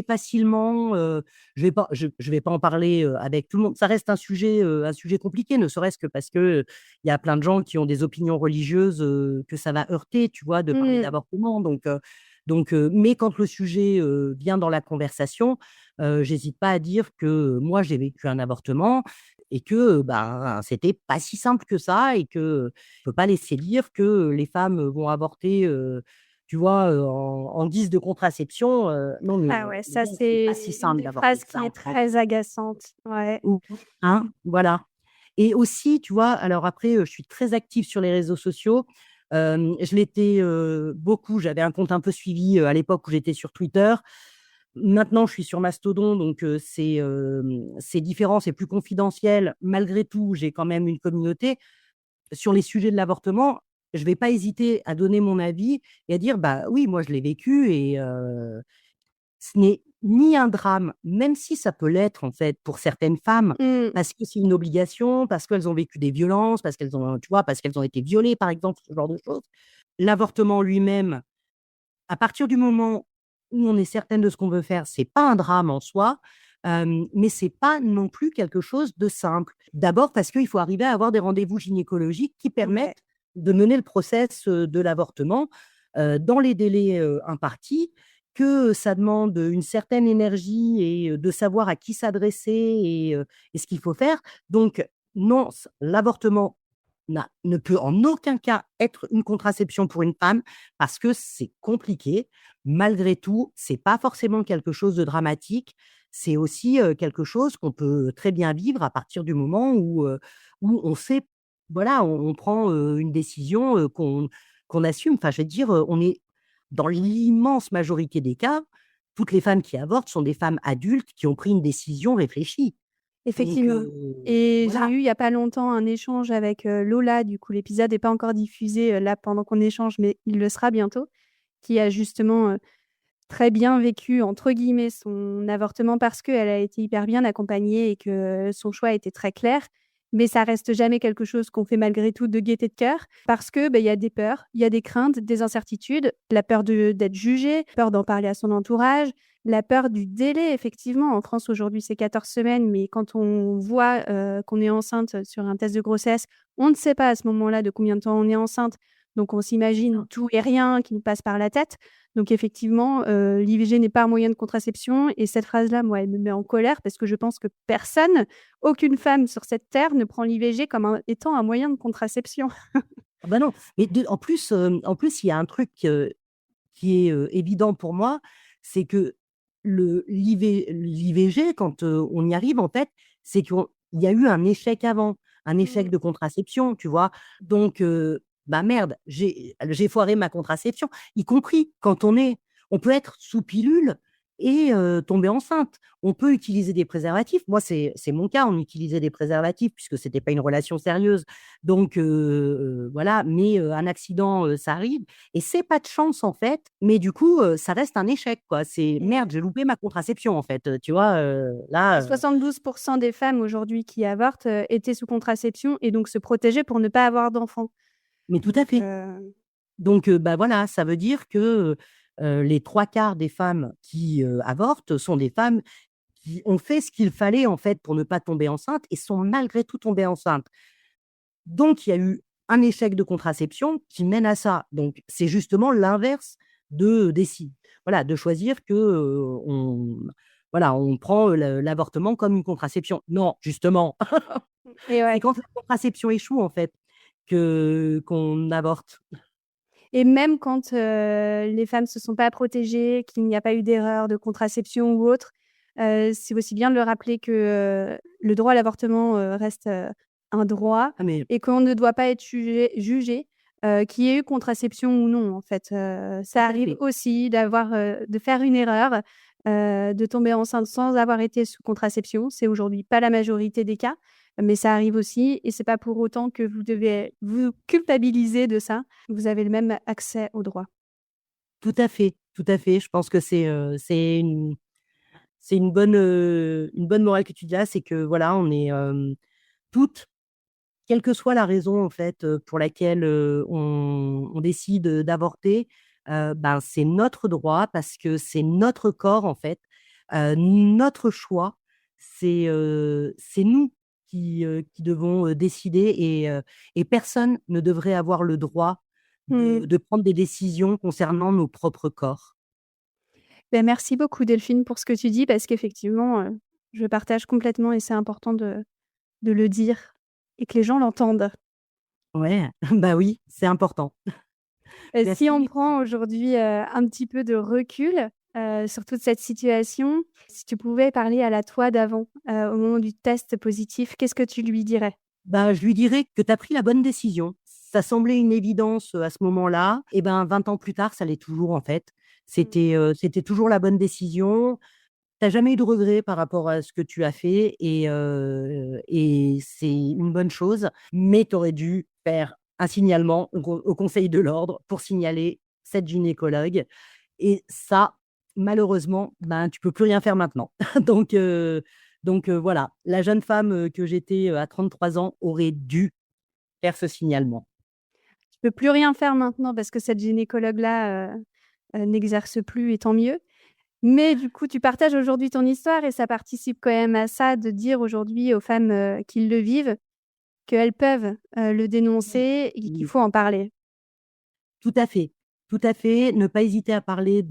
facilement. Je vais pas en parler avec tout le monde. Ça reste un sujet compliqué, ne serait-ce que parce que il y a plein de gens qui ont des opinions religieuses que ça va heurter, tu vois, de parler Mmh. d'avortement. Mais quand le sujet vient dans la conversation, j'hésite pas à dire que moi, j'ai vécu un avortement et que ben, c'était pas si simple que ça et que je peux pas laisser dire que les femmes vont avorter. Tu vois, en guise de contraception, non, mais Ah ouais, mais ça bon, c'est pas si c'est une simple des d'avorter phrases que qui ça, est en fait. très agaçante. Ouais. Ou hein, voilà. Et aussi, tu vois, alors après, je suis très active sur les réseaux sociaux. Je l'étais, beaucoup, j'avais un compte un peu suivi, à l'époque où j'étais sur Twitter. Maintenant, je suis sur Mastodon, donc c'est différent, c'est plus confidentiel. Malgré tout, j'ai quand même une communauté. Sur les sujets de l'avortement, je vais pas hésiter à donner mon avis et à dire: «Bah, oui, moi, je l'ai vécu et ce n'est ni un drame, même si ça peut l'être, en fait, pour certaines femmes, Mmh. parce que c'est une obligation, parce qu'elles ont vécu des violences, parce qu'elles ont, tu vois, parce qu'elles ont été violées, par exemple, ce genre de choses. L'avortement lui-même, à partir du moment où on est certaine de ce qu'on veut faire, c'est pas un drame en soi, mais c'est pas non plus quelque chose de simple. D'abord parce qu'il faut arriver à avoir des rendez-vous gynécologiques qui Ouais. permettent de mener le process, de l'avortement, dans les délais, impartis, que ça demande une certaine énergie et de savoir à qui s'adresser et ce qu'il faut faire. Donc non, l'avortement ne peut en aucun cas être une contraception pour une femme parce que c'est compliqué. Malgré tout, c'est pas forcément quelque chose de dramatique. C'est aussi, quelque chose qu'on peut très bien vivre à partir du moment où on sait, voilà, on prend, une décision, qu'on assume. Enfin, je veux dire, on est dans l'immense majorité des cas, toutes les femmes qui avortent sont des femmes adultes qui ont pris une décision réfléchie. Donc Effectivement. Et j'ai voilà. eu il y a pas longtemps un échange avec, Lola, du coup l'épisode n'est pas encore diffusé, là pendant qu'on échange, mais il le sera bientôt, qui a justement, très bien vécu entre guillemets son avortement parce qu'elle a été hyper bien accompagnée et que son choix était très clair. Mais ça reste jamais quelque chose qu'on fait malgré tout de gaieté de cœur parce que, il y a des peurs, il y a des craintes, des incertitudes, la peur d'être jugé, peur d'en parler à son entourage, la peur du délai effectivement. En France aujourd'hui, c'est 14 semaines, mais quand on voit, qu'on est enceinte sur un test de grossesse, on ne sait pas à ce moment-là de combien de temps on est enceinte. Donc on s'imagine tout et rien qui nous passe par la tête. Donc effectivement, l'IVG n'est pas un moyen de contraception et cette phrase-là, moi, elle me met en colère parce que je pense que personne, aucune femme sur cette terre ne prend l'IVG comme étant un moyen de contraception. Ah bah non, mais en plus, il y a un truc, qui est, évident pour moi, c'est que l'IVG quand, on y arrive en fait, c'est qu'il y a eu un échec avant, un échec Mmh. de contraception, tu vois? Donc bah, merde, j'ai foiré ma contraception, y compris quand on peut être sous pilule et tomber enceinte. On peut utiliser des préservatifs. Moi, c'est mon cas, on utilisait des préservatifs puisque c'était pas une relation sérieuse. Donc voilà, mais un accident, ça arrive et c'est pas de chance, en fait, mais du coup, ça reste un échec, quoi. C'est: Et «Merde, ouais. j'ai loupé ma contraception, en fait», tu vois? Et 72 des femmes aujourd'hui qui avortent, étaient sous contraception et donc se protégeaient pour ne pas avoir d'enfants. Mais tout à Donc fait. Donc bah, voilà, ça veut dire que, les 3/4 des femmes qui, avortent sont des femmes qui ont fait ce qu'il fallait, en fait, pour ne pas tomber enceinte et sont malgré tout tombées enceintes. Donc il y a eu un échec de contraception qui mène à ça. Donc c'est justement l'inverse de choisir que, on prend, l'avortement comme une contraception. Non, justement, et c'est ouais. quand la contraception échoue, en fait, qu'on avorte. Et même quand les femmes ne se sont pas protégées, qu'il n'y a pas eu d'erreur de contraception ou autre, c'est aussi bien de le rappeler que le droit à l'avortement reste un droit Ah mais et qu'on ne doit pas être jugé qu'il y ait eu contraception ou non, en fait. tout Ça à arrive fait. aussi de faire une erreur, de tomber enceinte sans avoir été sous contraception. C'est aujourd'hui pas la majorité des cas, mais ça arrive aussi et c'est pas pour autant que vous devez vous culpabiliser de ça. Vous avez le même accès au droit. Tout à fait, tout à fait. Je pense que c'est une bonne morale que tu dis là, c'est que voilà, on est toutes, quelle que soit la raison en fait pour laquelle on décide d'avorter, ben c'est notre droit parce que c'est notre corps en fait, notre choix. C'est nous qui devons décider et personne ne devrait avoir le droit Mmh. de prendre des décisions concernant nos propres corps. Merci beaucoup Delphine pour ce que tu dis parce qu'effectivement, je partage complètement et c'est important de le dire et que les gens l'entendent. Ouais, bah oui, c'est important. Si on Merci. prend aujourd'hui, un petit peu de recul, sur toute cette situation, si tu pouvais parler à la toi d'avant, au moment du test positif, qu'est-ce que tu lui dirais? Bah, je lui dirais que tu as pris la bonne décision. Ça semblait une évidence, à ce moment-là et ben 20 ans plus tard, ça l'est toujours en fait. Mmh. C'était toujours la bonne décision. Tu as jamais eu de regrets par rapport à ce que tu as fait et c'est une bonne chose, mais tu aurais dû faire un signalement au conseil de l'ordre pour signaler cette gynécologue et ça, malheureusement, ben, tu peux plus rien faire maintenant. Donc voilà, la jeune femme, que j'étais, à 33 ans aurait dû faire ce signalement. Tu peux plus rien faire maintenant parce que cette gynécologue-là, n'exerce plus et tant mieux. Mais du coup, tu partages aujourd'hui ton histoire et ça participe quand même à ça, de dire aujourd'hui aux femmes, qui le vivent, qu'elles peuvent, le Oui, dénoncer et qu'il oui, faut en parler. tout à fait, tout à fait. Ne pas hésiter à parler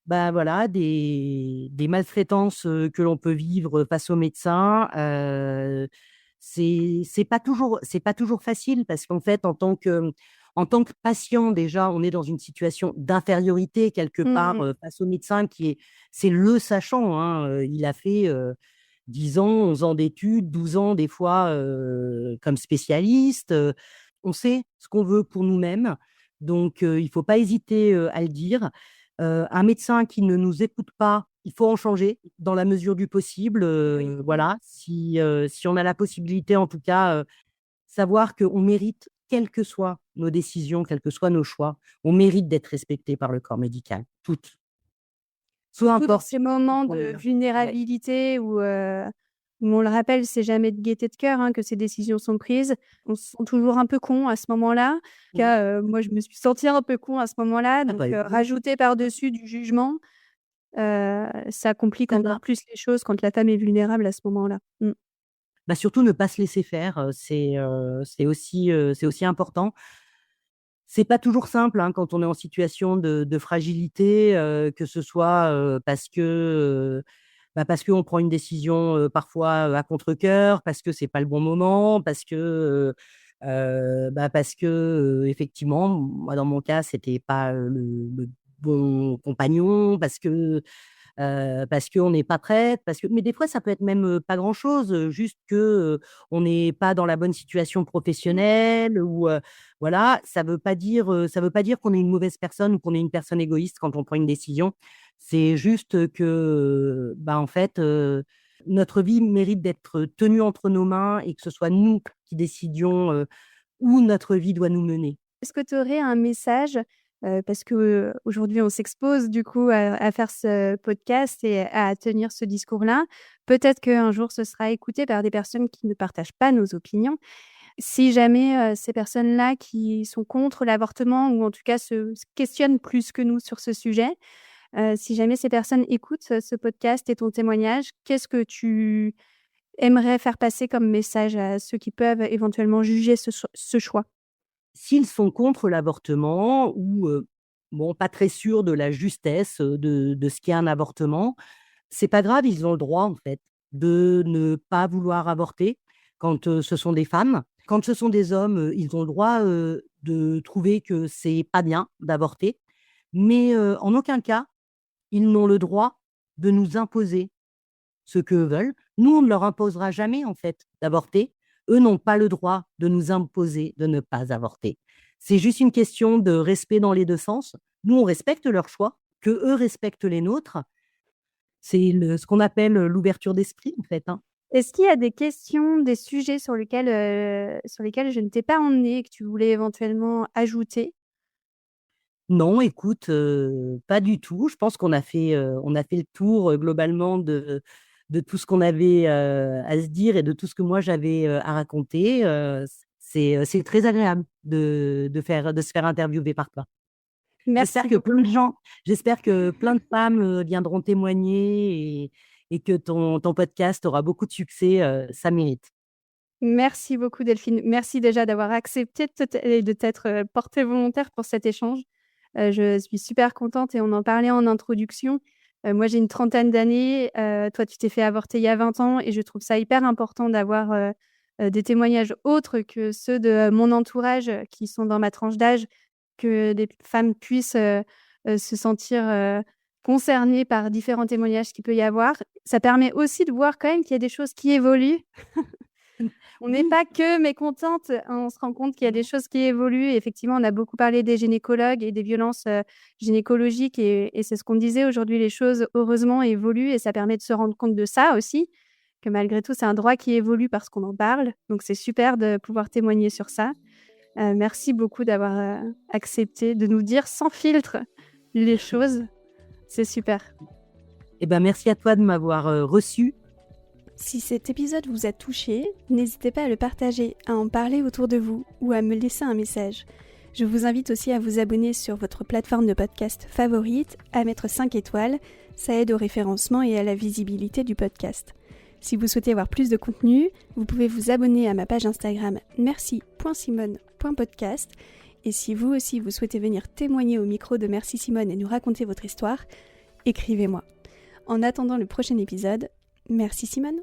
bah, voilà, des maltraitances, que l'on peut vivre face aux médecins. C'est pas toujours facile parce qu'en fait, en tant que patient, déjà, on est dans une situation d'infériorité quelque part, Mmh. face au médecin c'est le sachant, hein, il a fait, 10 ans, 11 ans d'études, 12 ans des fois, comme spécialiste, on sait ce qu'on veut pour nous-mêmes, donc il faut pas hésiter, à le dire. Un médecin qui ne nous écoute pas, il faut en changer dans la mesure du possible, Oui. voilà. Si on a la possibilité en tout cas, savoir qu'on mérite, quelles que soient nos décisions, quels que soient nos choix, on mérite d'être respecté par le corps médical, toutes. Peu Surtout dans importe ces moments qu'on de est ouais. vulnérabilité où on le rappelle, c'est jamais de gaieté de cœur, hein, que ces décisions sont prises. On se sent toujours un peu con à ce moment-là. En tout Mmh. cas, moi, je me suis sentie un peu con à ce moment-là, Ah donc bah, écoute, rajouter par-dessus du jugement, ça complique ça encore va. plus les choses quand la femme est vulnérable à ce moment-là. Mmh. Bah, surtout ne pas se laisser faire, c'est aussi important. C'est pas toujours simple, hein, quand on est en situation de fragilité, que ce soit, parce qu'on prend une décision, parfois, à contre-cœur, parce que c'est pas le bon moment, parce que, effectivement, moi, dans mon cas, c'était pas, le bon compagnon, parce qu'on n'est pas prête, mais des fois, ça peut être même, pas grand-chose, juste que, on n'est pas dans la bonne situation professionnelle ou, voilà. Ça veut pas dire qu'on est une mauvaise personne ou qu'on est une personne égoïste quand on prend une décision. C'est juste que, bah, en fait, notre vie mérite d'être tenue entre nos mains et que ce soit nous qui décidions, où notre vie doit nous mener. Est-ce que tu aurais un message, parce que, aujourd'hui on s'expose du coup à faire ce podcast et à tenir ce discours-là. Peut-être qu'un jour ce sera écouté par des personnes qui ne partagent pas nos opinions. Si jamais, ces personnes-là qui sont contre l'avortement ou en tout cas se questionnent plus que nous sur ce sujet, si jamais ces personnes écoutent ce podcast et ton témoignage, qu'est-ce que tu aimerais faire passer comme message à ceux qui peuvent éventuellement juger ce choix? S'ils sont contre l'avortement ou, bon, pas très sûrs de la justesse, de ce qu'est un avortement, c'est pas grave, ils ont le droit, en fait, de ne pas vouloir avorter quand, ce sont des femmes. Quand ce sont des hommes, ils ont le droit de trouver que c'est pas bien d'avorter, mais en aucun cas, ils n'ont le droit de nous imposer ce qu'eux veulent. Nous, on ne leur imposera jamais, en fait, d'avorter. Eux n'ont pas le droit de nous imposer de ne pas avorter. C'est juste une question de respect dans les deux sens. Nous, on respecte leur choix, que eux respectent les nôtres. C'est ce qu'on appelle l'ouverture d'esprit, en fait, hein. Est-ce qu'il y a des questions, des sujets sur lesquels je ne t'ai pas emmené et que tu voulais éventuellement ajouter? Non, écoute, pas du tout. Je pense on a fait le tour, globalement de tout ce qu'on avait, à se dire et de tout ce que moi j'avais, à raconter. C'est très agréable de se faire interviewer par toi. Merci beaucoup. J'espère que plein de femmes, viendront témoigner et que ton podcast aura beaucoup de succès, ça mérite. Merci beaucoup Delphine. Merci déjà d'avoir accepté de t'être, portée volontaire pour cet échange. Je suis super contente et on en parlait en introduction. Moi j'ai une trentaine d'années, toi tu t'es fait avorter il y a 20 ans et je trouve ça hyper important d'avoir, des témoignages autres que ceux de mon entourage, qui sont dans ma tranche d'âge, que des femmes puissent, se sentir, concernées par différents témoignages qu'il peut y avoir. Ça permet aussi de voir quand même qu'il y a des choses qui évoluent. On n'est Oui. pas que mécontente, on se rend compte qu'il y a des choses qui évoluent. Effectivement, on a beaucoup parlé des gynécologues et des violences, gynécologiques et c'est ce qu'on disait aujourd'hui, les choses heureusement évoluent et ça permet de se rendre compte de ça aussi, que malgré tout, c'est un droit qui évolue parce qu'on en parle. Donc c'est super de pouvoir témoigner sur ça. Merci beaucoup d'avoir, accepté de nous dire sans filtre les choses. C'est super. Eh ben, merci à toi de m'avoir, reçue. Si cet épisode vous a touché, n'hésitez pas à le partager, à en parler autour de vous ou à me laisser un message. Je vous invite aussi à vous abonner sur votre plateforme de podcast favorite, à mettre 5 étoiles, ça aide au référencement et à la visibilité du podcast. Si vous souhaitez avoir plus de contenu, vous pouvez vous abonner à ma page Instagram merci.simone.podcast et si vous aussi vous souhaitez venir témoigner au micro de Merci Simone et nous raconter votre histoire, écrivez-moi. En attendant le prochain épisode, merci Simone.